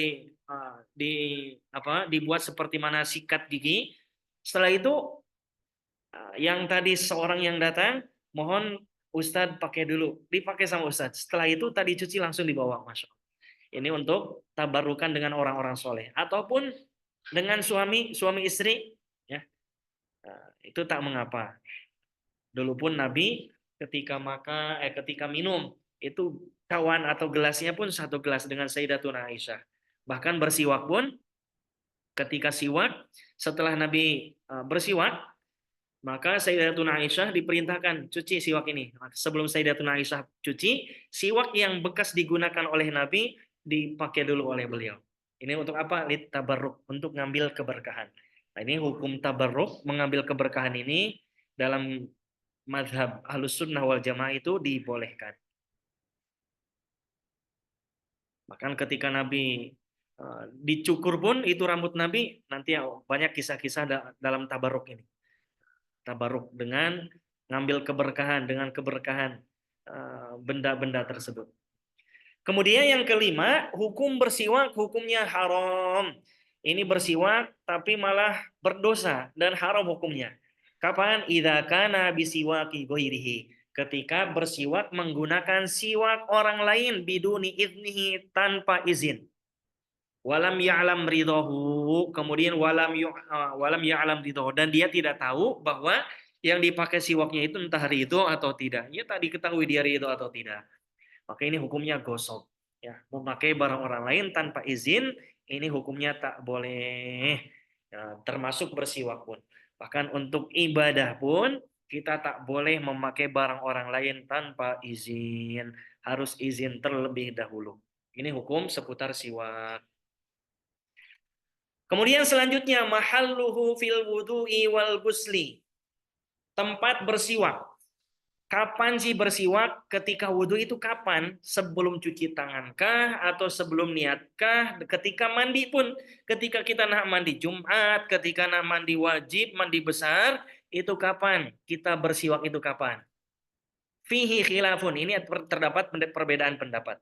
dibuat seperti mana sikat gigi. Setelah itu yang tadi seorang yang datang, mohon Ustadz pakai dulu, dipakai sama Ustadz. Setelah itu tadi cuci langsung dibawa, Masya Allah. Ini untuk tabarukan dengan orang-orang soleh, ataupun dengan suami istri, ya itu tak mengapa. Dulu pun Nabi ketika minum itu cawan atau gelasnya pun satu gelas dengan Sayyidatuna Aisyah. Bahkan bersiwak pun ketika siwak, setelah Nabi bersiwak, maka Sayyidatuna Aisyah diperintahkan cuci siwak ini. Sebelum Sayyidatuna Aisyah cuci, siwak yang bekas digunakan oleh Nabi dipakai dulu oleh beliau. Ini untuk apa? Lit tabarruk, untuk ngambil keberkahan. Nah, ini hukum tabarruk, mengambil keberkahan ini dalam mazhab Ahlus Sunnah wal Jamaah itu dibolehkan. Bahkan ketika Nabi dicukur pun itu rambut Nabi, nanti banyak kisah-kisah dalam tabarruk ini. Tabaruk dengan ngambil keberkahan, dengan keberkahan benda-benda tersebut. Kemudian yang kelima, hukum bersiwak hukumnya haram. Ini bersiwak tapi malah berdosa dan haram hukumnya. Kapan? Idza kana bisiwaki ghairihi. Ketika bersiwak menggunakan siwak orang lain biduni idnihi, tanpa izin. Walam ya'lam ridhahu, kemudian walam ya'lam ridhahu, dan dia tidak tahu bahwa yang dipakai siwaknya itu entah ridho atau tidak. Ya tadi ketahui dia ridho atau tidak. Maka ini hukumnya gosok. Ya, memakai barang orang lain tanpa izin ini hukumnya tak boleh. Ya, termasuk bersiwak pun. Bahkan untuk ibadah pun kita tak boleh memakai barang orang lain tanpa izin. Harus izin terlebih dahulu. Ini hukum seputar siwak. Kemudian selanjutnya mahalluhu fil wudu'i wal gusli. Tempat bersiwak. Kapan sih bersiwak? Ketika wudhu itu kapan? Sebelum cuci tangankah atau sebelum niatkah? Ketika mandi pun, ketika kita nak mandi Jumat, ketika nak mandi wajib, mandi besar, itu kapan? Kita bersiwak itu kapan? Fihi khilafun. Ini terdapat perbedaan pendapat.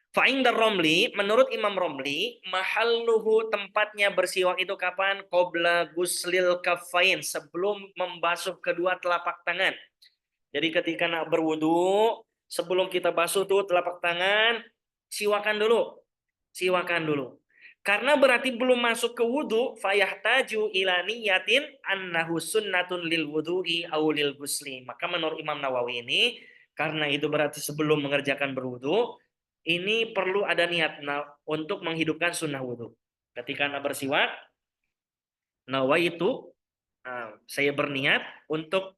Fa'indar Romli, menurut Imam Romli, mahalluhu tempatnya bersiwak itu kapan? Qobla guslil kafain, sebelum membasuh kedua telapak tangan. Jadi ketika nak berwudu, sebelum kita basuh tuh telapak tangan, siwakan dulu. Siwakan dulu. Karena berarti belum masuk ke wudu, fayahtaju ila niyatin annahu sunnatun lil wudu'i aw lil ghusli. Maka menurut Imam Nawawi ini, karena itu berarti sebelum mengerjakan berwudu, ini perlu ada niat untuk menghidupkan sunnah wudu. Ketika nak bersiwak, nawaitu, saya berniat untuk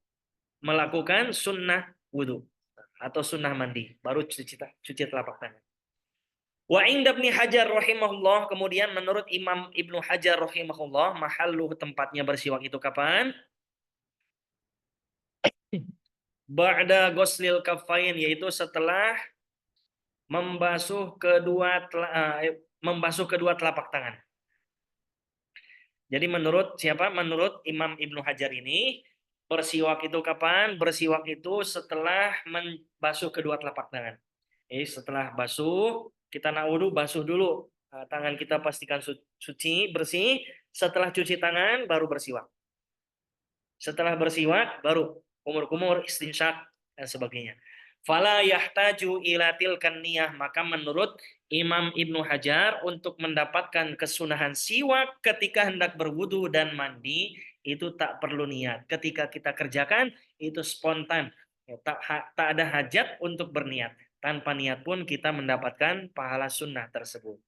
melakukan sunnah wudhu atau sunnah mandi, baru cuci telapak tangan. Wa inda Ibnu Hajar rahimahullah, kemudian menurut Imam Ibnu Hajar rahimahullah, mahallu tempatnya bersiwak itu kapan? Ba'da ghuslil kaffain, yaitu setelah membasuh kedua telapak tangan. Jadi menurut siapa? Menurut Imam Ibnu Hajar ini, bersiwak itu kapan? Bersiwak itu setelah membasuh kedua telapak tangan. Jadi setelah basuh, kita nak wudhu, basuh dulu. Tangan kita pastikan suci, bersih. Setelah cuci tangan, baru bersiwak. Setelah bersiwak, baru kumur-kumur, istinsyak, dan sebagainya. Fala yahtaju ila tilkan niyah. Maka menurut Imam Ibnu Hajar, untuk mendapatkan kesunahan siwak ketika hendak berwudu dan mandi, itu tak perlu niat. Ketika kita kerjakan, itu spontan. Tak ada hajat untuk berniat. Tanpa niat pun kita mendapatkan pahala sunnah tersebut.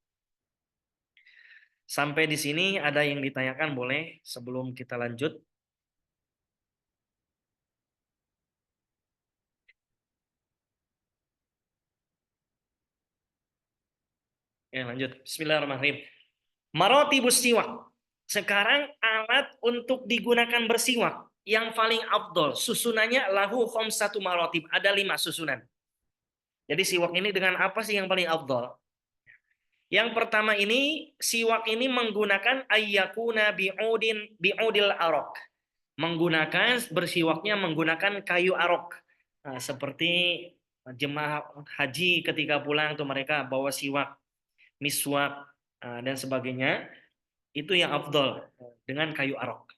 Sampai di sini ada yang ditanyakan, boleh sebelum kita lanjut? Ya, lanjut. Bismillahirrahmanirrahim. Marotibus siwak. Sekarang alat untuk digunakan bersiwak yang paling afdol. Susunannya lahu khamsatu marotib. Ada 5 susunan. Jadi siwak ini dengan apa sih yang paling afdol? Yang pertama ini, siwak ini menggunakan ayyakuna bi'udil arok. Bersiwaknya menggunakan kayu arok. Nah, seperti jemaah haji ketika pulang tuh mereka bawa siwak, miswak, dan sebagainya. Itu yang afdol dengan kayu arok.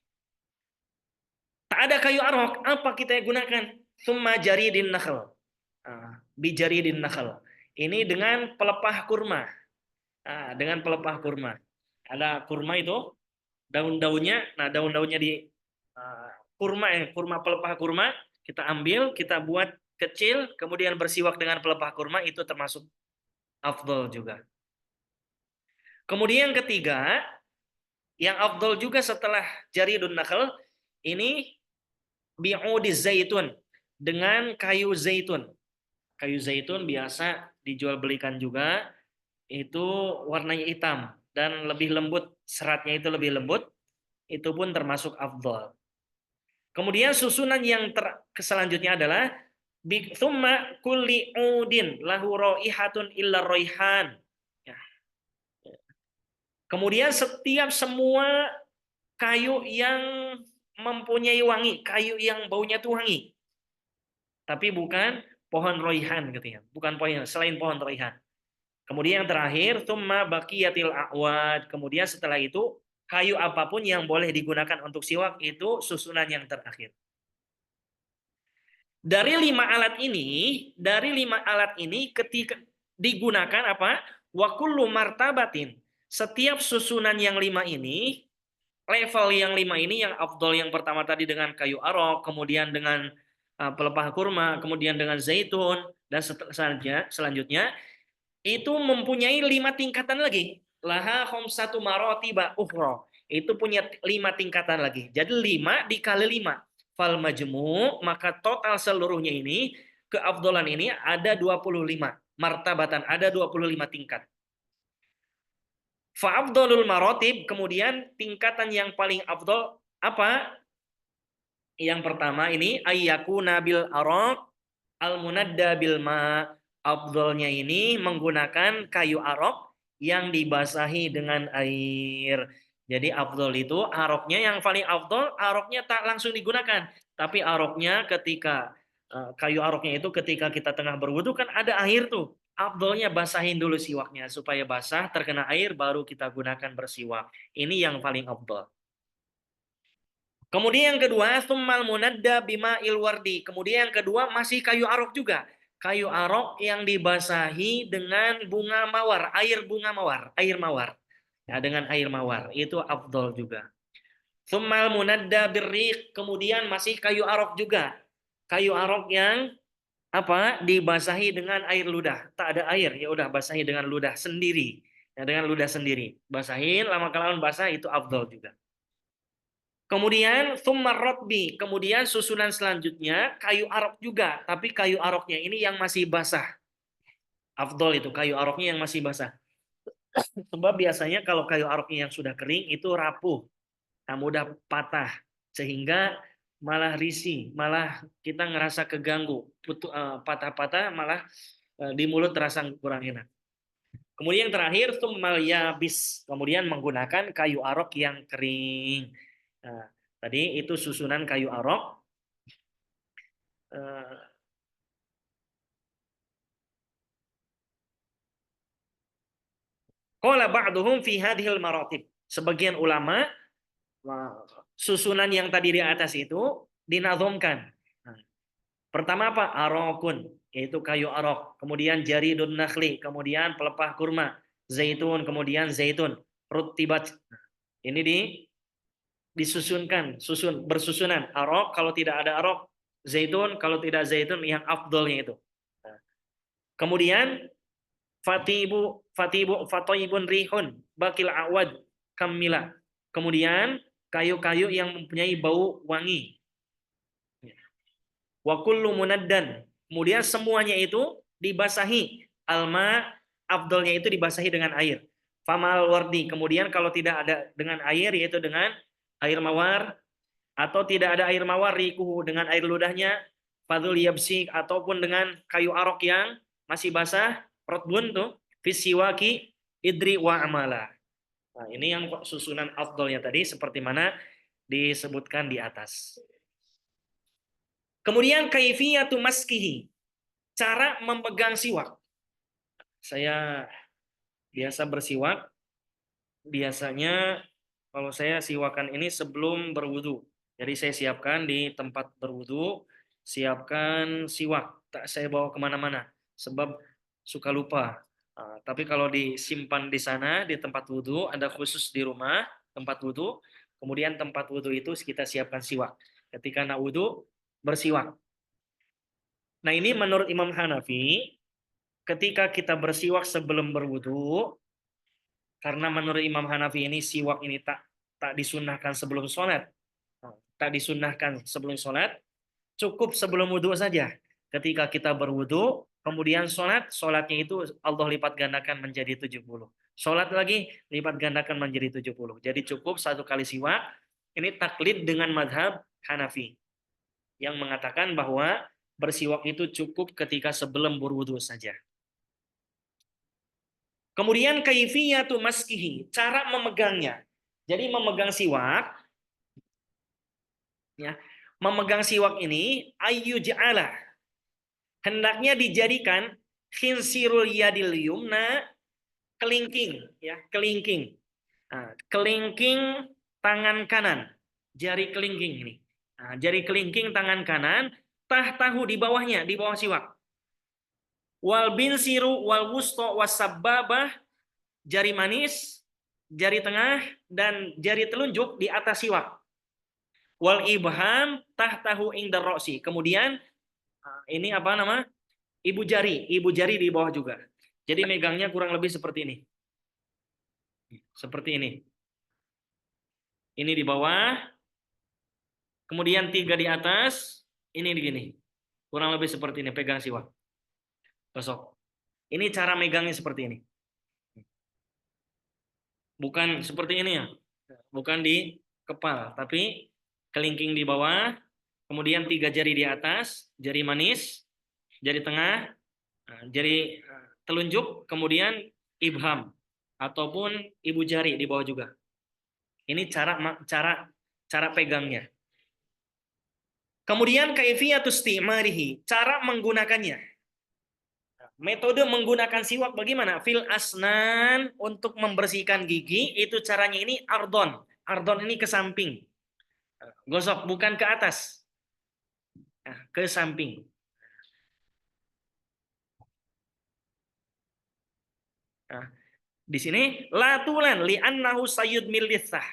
Tak ada kayu arok, apa kita gunakan? Summa jaridin nakhl. Bijaridin nakhl. Ini dengan pelepah kurma. Dengan pelepah kurma. Ada kurma itu, daun-daunnya. Nah, daun-daunnya di kurma pelepah kurma, kita ambil, kita buat kecil, kemudian bersiwak dengan pelepah kurma, itu termasuk afdol juga. Kemudian yang ketiga, yang afdol juga setelah jaridun nakhl, ini bi'udiz zaitun, dengan kayu zaitun. Kayu zaitun biasa dijual belikan juga, itu warnanya hitam dan lebih lembut, seratnya itu lebih lembut, itu pun termasuk afdol. Kemudian susunan yang selanjutnya adalah thumma kulli udin lahu raihatun illa raihan. Ya. Kemudian setiap semua kayu yang mempunyai wangi, kayu yang baunya itu wangi. Tapi bukan pohon raihan gitu ya, bukan pohon selain pohon raihan. Kemudian yang terakhir, tsumma baqiyatil a'wad. Kemudian setelah itu, kayu apapun yang boleh digunakan untuk siwak itu susunan yang terakhir. Dari 5 alat ini ketika digunakan apa? Wa kullu martabatin. Setiap susunan yang 5 ini, level yang 5 ini, yang afdol yang pertama tadi dengan kayu arok, kemudian dengan pelepah kurma, kemudian dengan zaitun, dan selanjutnya itu mempunyai 5 tingkatan lagi. Laha khamsatu maratiba ukhra. Itu punya 5 tingkatan lagi. Jadi 5 dikali 5. Fal majmu', maka total seluruhnya ini, keafdolan ini ada 25 martabatan, ada 25 tingkat. Fa'afdolul marotib, kemudian tingkatan yang paling afdol apa? Yang pertama ini ayyaku nabil arok al-munadda bil ma. Afdolnya ini menggunakan kayu arok yang dibasahi dengan air. Jadi afdol itu aroknya yang paling afdol, aroknya tak langsung digunakan, tapi aroknya ketika kayu aroknya itu ketika kita tengah berwudu kan ada air tuh. Afdolnya basahin dulu siwaknya supaya basah, terkena air baru kita gunakan bersiwak. Ini yang paling afdol. Kemudian yang kedua, summal munadda bima ilwardi. Kemudian yang kedua masih kayu arok juga. Kayu arok yang dibasahi dengan bunga mawar, air bunga mawar, air mawar. Ya, dengan air mawar, itu afdol juga. Summal munadda birriq, kemudian masih kayu arok juga. Kayu arok yang apa? Dibasahi dengan air ludah. Tak ada air, ya udah basahi dengan ludah sendiri. Ya, dengan ludah sendiri. Basahin, lama kelamaan basah, itu afdol juga. Kemudian tsumma rotbi, kemudian susunan selanjutnya kayu arok juga, tapi kayu aroknya ini yang masih basah. Afdol itu kayu aroknya yang masih basah. Sebab biasanya kalau kayu aroknya yang sudah kering itu rapuh, mudah patah, sehingga malah risih, malah kita ngerasa keganggu, patah-patah, malah di mulut terasa kurang enak. Kemudian yang terakhir tsummal yabis, kemudian menggunakan kayu arok yang kering. Nah, tadi itu susunan kayu arok. Qala ba'duhum fi hadhil maratib. Sebagian ulama susunan yang tadi di atas itu dinazomkan. Nah, pertama apa? Arokun, yaitu kayu arok. Kemudian jaridun nakhli, kemudian pelepah kurma, zaitun, kemudian zaitun, rutibat. Ini disusunkan, bersusunan. Arok kalau tidak ada arok, zaitun kalau tidak zaitun, yang afdolnya itu. Nah, kemudian fatoibun rihun bakil awad kamila. Kemudian kayu-kayu yang mempunyai bau wangi. Wa kullu munaddan. Kemudian semuanya itu dibasahi. Alma, afdolnya itu dibasahi dengan air. Famal wardi. Kemudian kalau tidak ada dengan air, yaitu dengan air mawar, atau tidak ada air mawar, rikuhu, dengan air ludahnya, fadul yabsi, ataupun dengan kayu arok yang masih basah, rotbun tuh, fisiwaki idri wa amala. Nah, ini yang susunan afdolnya tadi seperti mana disebutkan di atas. Kemudian kaifiyatu maskihi, cara memegang siwak. Saya biasa bersiwak, biasanya kalau saya siwakan ini sebelum berwudu. Jadi saya siapkan di tempat berwudu, siapkan siwak, tak saya bawa kemana-mana, sebab suka lupa. Tapi kalau disimpan di sana, di tempat wudu, ada khusus di rumah, tempat wudu, kemudian tempat wudu itu kita siapkan siwak. Ketika nak wudu, bersiwak. Nah ini menurut Imam Hanafi, ketika kita bersiwak sebelum berwudu, karena menurut Imam Hanafi ini siwak ini tak disunnahkan sebelum sholat, tak disunnahkan sebelum sholat, cukup sebelum wudu saja. Ketika kita berwudu, kemudian sholat, sholatnya itu Allah lipat gandakan menjadi 70. Sholat lagi lipat gandakan menjadi 70. Jadi cukup satu kali siwak. Ini taklid dengan madhab Hanafi yang mengatakan bahwa bersiwak itu cukup ketika sebelum berwudu saja. Kemudian kaifiyatu maskihi, cara memegangnya. Jadi memegang siwak, ya, memegang siwak ini ayu ja'ala, hendaknya dijadikan khinsirul yadil yumna, kelingking, ya, kelingking. Nah, kelingking tangan kanan, jari kelingking ini. Nah, jari kelingking tangan kanan, tahu di bawahnya, di bawah siwak. Wal binsiru wal wusto was sababah jari manis, jari tengah, dan jari telunjuk di atas siwak. Wal ibham tahtahu ingdar roksi. Kemudian ini apa nama? Ibu jari di bawah juga. Jadi megangnya kurang lebih seperti ini. Seperti ini. Ini di bawah, kemudian 3 di atas, ini begini. Kurang lebih seperti ini, pegang siwak. Gosok. Ini cara megangnya seperti ini. Bukan seperti ini ya. Bukan di kepal, tapi kelingking di bawah, kemudian 3 jari di atas, jari manis, jari tengah, jari telunjuk, kemudian ibham ataupun ibu jari di bawah juga. Ini cara pegangnya. Kemudian kaifiyatus istimarihi, cara menggunakannya. Metode menggunakan siwak bagaimana? Fil asnan, untuk membersihkan gigi, itu caranya ini ardon. Ardon ini ke samping. Gosok, bukan ke atas. Ke samping. Di sini latulan li'annahu sayyid milithah.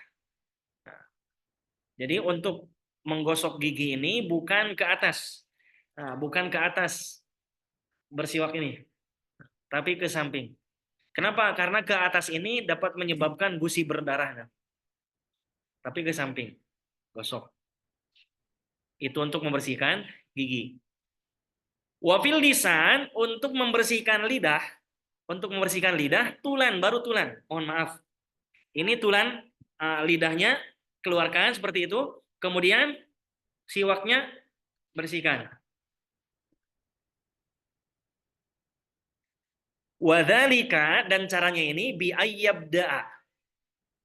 Jadi untuk menggosok gigi ini bukan ke atas. Bukan ke atas bersiwak ini, tapi ke samping. Kenapa? Karena ke atas ini dapat menyebabkan gusi berdarah. Tapi ke samping, gosok. Itu untuk membersihkan gigi. Wafil lisan, untuk membersihkan lidah, tulan, baru tulan. Mohon maaf. Ini tulan lidahnya keluarkan seperti itu, kemudian siwaknya bersihkan. Wadzalika, dan caranya ini bi ayyabda.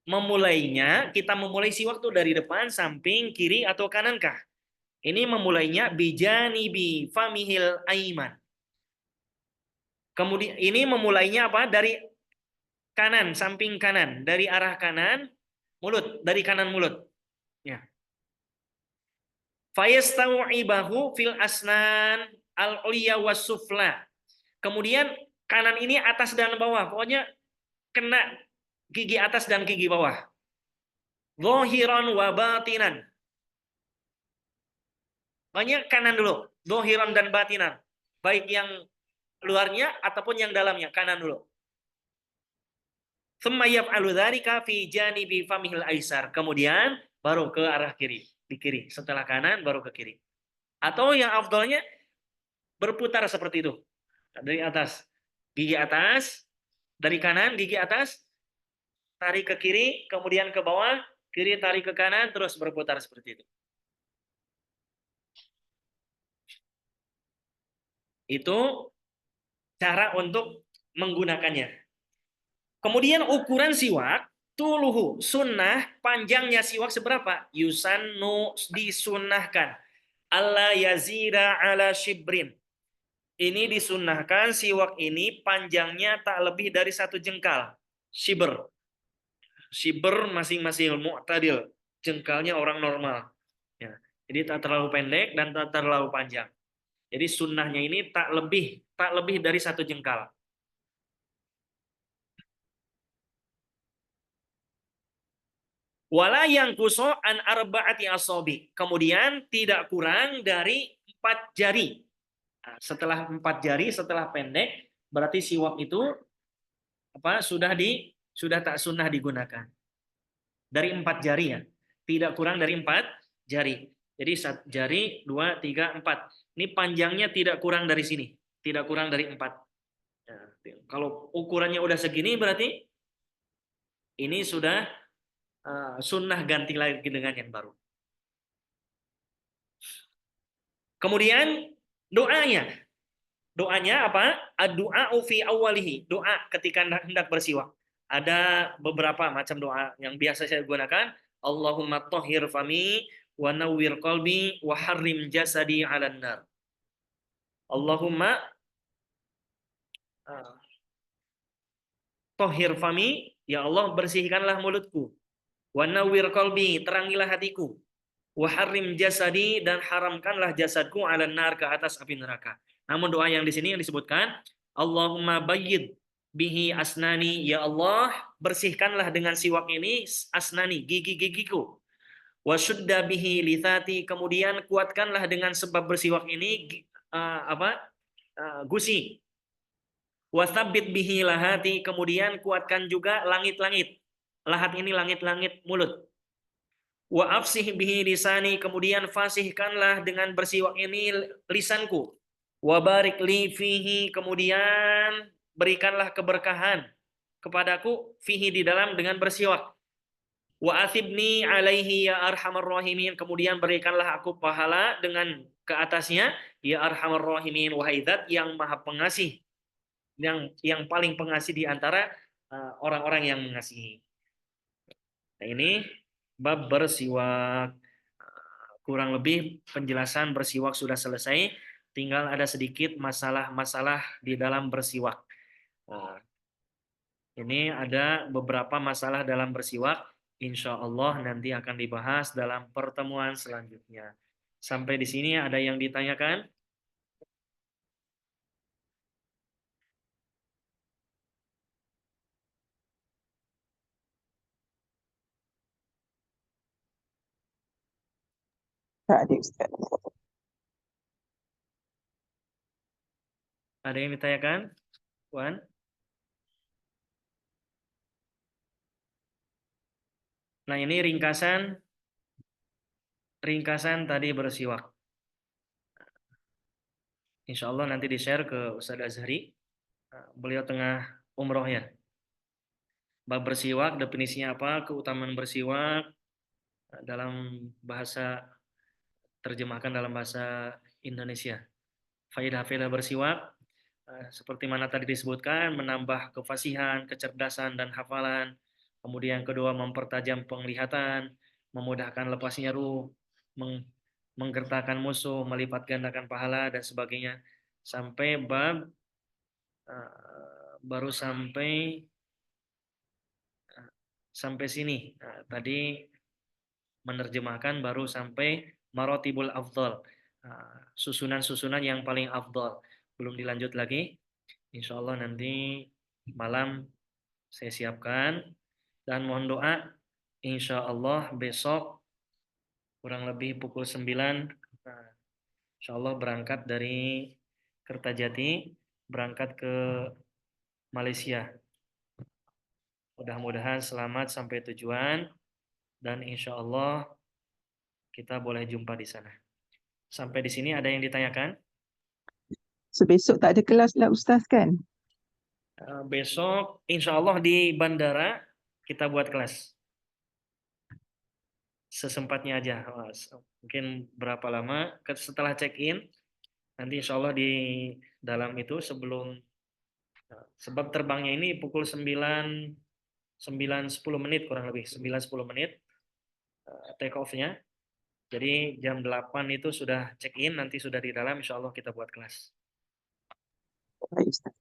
Memulainya, kita memulai siwak tuh dari depan, samping, kiri atau kanankah? Ini memulainya bijanibi famihil aiman. Kemudian ini memulainya apa? Dari kanan, samping kanan, dari arah kanan mulut, dari kanan mulut. Ya. Fayastawibahu fil asnan al-ulya was-sufla. Kemudian kanan ini atas dan bawah, pokoknya kena gigi atas dan gigi bawah. Zahiran wa batinan. Pokoknya kanan dulu, zahiran dan batinan. Baik yang luarnya ataupun yang dalamnya, kanan dulu. Tsumma yaf'alu dzalika fi janibi famihil aisar. Kemudian baru ke arah kiri, di kiri. Setelah kanan baru ke kiri. Atau yang afdalnya berputar seperti itu. Dari atas, gigi atas, dari kanan gigi atas, tarik ke kiri, kemudian ke bawah, kiri tarik ke kanan, terus berputar seperti itu. Itu cara untuk menggunakannya. Kemudian ukuran siwak, tuluhu, sunnah, panjangnya siwak seberapa? Yusannu, disunnahkan. Alla yazira ala shibrin. Ini disunnahkan siwak ini panjangnya tak lebih dari 1 jengkal. Shibr. Shibr masing-masing mu'tadil. Jengkalnya orang normal. Ya. Jadi tak terlalu pendek dan tak terlalu panjang. Jadi sunnahnya ini tak lebih dari 1 jengkal. Wala yang kuso an arba'ati asobi. Kemudian tidak kurang dari 4 jari. Nah, setelah 4 jari, setelah pendek, berarti siwak itu sudah tak sunnah digunakan. Dari 4 jari ya. Tidak kurang dari 4 jari. Jadi 1 jari, 2, 3, 4. Ini panjangnya tidak kurang dari sini. Tidak kurang dari 4. Nah, kalau ukurannya udah segini berarti ini sudah sunnah, ganti lagi dengan yang baru. Kemudian doanya. Doanya apa? Ad-du'a fi awwalihi. Doa ketika hendak bersiwak. Ada beberapa macam doa yang biasa saya gunakan. Allahumma tahhir fami wa nawwir qalbi wa harrim jasadi 'alan nar. Allahumma tahhir fami, ya Allah bersihkanlah mulutku. Wa nawwir qalbi, terangilah hatiku. Wa harrim jasadi, dan haramkanlah jasadku 'alan nar, ke atas api neraka. Namun doa yang di sini yang disebutkan Allahumma bayyid bihi asnani, ya Allah, bersihkanlah dengan siwak ini asnani, gigi-gigiku. Wasudda bihi lithati, kemudian kuatkanlah dengan sebab bersiwak ini gusi. Wasabbit bihi lahati, kemudian kuatkan juga langit-langit. Lahat ini langit-langit mulut. Wa afsih bihi lisani, kemudian fasihkanlah dengan bersiwak ini lisanku. Wa barik li fihi, kemudian berikanlah keberkahan kepadaku fihi, di dalam dengan bersiwak. Wa athibni alaihi ya arhamar rahimin, kemudian berikanlah aku pahala dengan ke atasnya ya arhamar rahimin, wahai zat yang maha pengasih, yang paling pengasih di antara orang-orang yang mengasihi. Nah, ini bab bersiwak. Kurang lebih penjelasan bersiwak sudah selesai, tinggal ada sedikit masalah-masalah di dalam bersiwak. Nah, ini ada beberapa masalah dalam bersiwak, insya Allah nanti akan dibahas dalam pertemuan selanjutnya. Sampai di sini ada yang ditanyakan? Tak ada Ustaz. Ada yang ditanyakan? Wan? Nah, ini ringkasan tadi bersiwak. Insya Allah nanti di-share ke Ustadz Azhari. Beliau tengah umroh ya. Bab bersiwak, definisinya apa, keutamaan bersiwak dalam bahasa, terjemahkan dalam bahasa Indonesia. Faidah-faidah bersiwak, seperti mana tadi disebutkan, menambah kefasihan, kecerdasan, dan hafalan. Kemudian kedua, mempertajam penglihatan, memudahkan lepasnya ruh, menggertakkan musuh, melipat gandakan pahala, dan sebagainya. Sampai bab baru sampai sini. Nah, tadi menerjemahkan baru sampai marotibul afdal, susunan-susunan yang paling afdal. Belum dilanjut lagi. Insya Allah nanti malam saya siapkan, dan mohon doa insya Allah besok kurang lebih pukul 9 insya Allah berangkat dari Kertajati, berangkat ke Malaysia. Mudah-mudahan selamat sampai tujuan, dan insya Allah kita boleh jumpa di sana. Sampai di sini ada yang ditanyakan? So besok tak ada kelas lah Ustaz kan? Besok insya Allah di bandara kita buat kelas. Sesempatnya aja. Mungkin berapa lama setelah check-in, nanti insya Allah di dalam itu sebab terbangnya ini pukul 9-10 menit, kurang lebih 9-10 menit take off-nya. Jadi jam 8 itu sudah check-in, nanti sudah di dalam, insya Allah kita buat kelas. Baik Ustaz.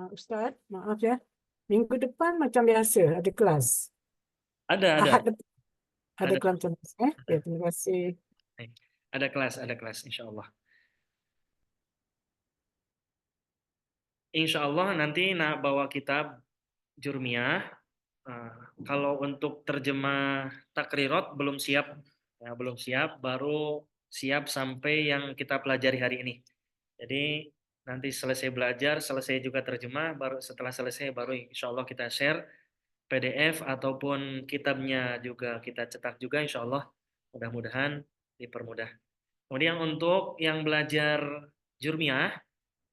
Ustaz, maaf ya. Minggu depan macam biasa ada kelas. Ada. Ahad depan ada Ada. kelas macam biasa. Ya, terima kasih. Ada kelas, insya Allah. Insya Allah nanti nak bawa kitab Jurmiyah. Kalau untuk terjemah takrirat belum siap, ya, belum siap, baru siap sampai yang kita pelajari hari ini. Jadi nanti selesai belajar, selesai juga terjemah, baru setelah selesai baru insya Allah kita share PDF ataupun kitabnya juga kita cetak juga, insya Allah. Mudah-mudahan dipermudah. Kemudian untuk yang belajar Jurmiyah,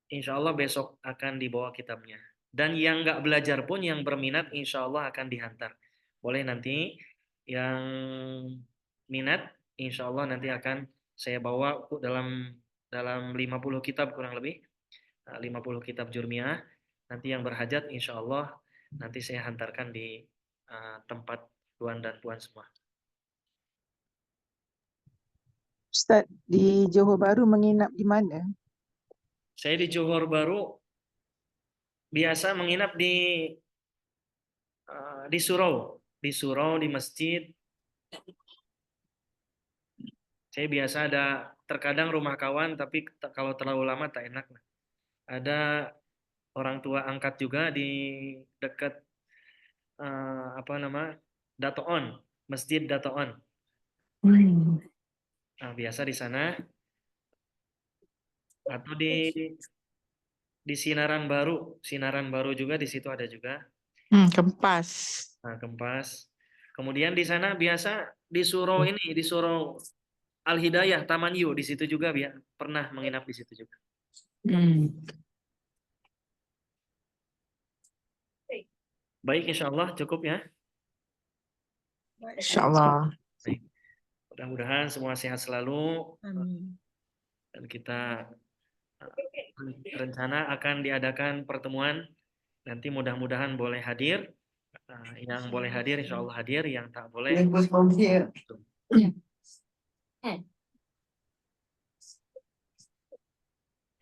insya Allah besok akan dibawa kitabnya. Dan yang nggak belajar pun, yang berminat, insya Allah akan dihantar. Boleh nanti yang minat, insya Allah nanti akan saya bawa dalam 50 kitab kurang lebih. 50 kitab Jurmiyah. Nanti yang berhajat, insya Allah nanti saya hantarkan di tempat tuan dan puan semua. Ustaz, di Johor Bahru menginap di mana? Saya di Johor Bahru biasa menginap di surau, di masjid. Saya biasa terkadang rumah kawan, tapi kalau terlalu lama tak enak. Ada orang tua angkat juga di dekat apa nama Datoon, Masjid Datoon. Nah, biasa di sana atau di Sinaran Baru juga di situ ada juga. Kempas. Nah, Kempas. Kemudian di sana biasa di Surau Al-Hidayah Taman Yu di situ juga pernah menginap di situ juga. Baik, insya Allah cukup ya. InsyaAllah. Baik. Mudah-mudahan semua sehat selalu dan kita rencana akan diadakan pertemuan nanti mudah-mudahan boleh hadir. Yang boleh hadir insya Allah hadir, yang tak boleh.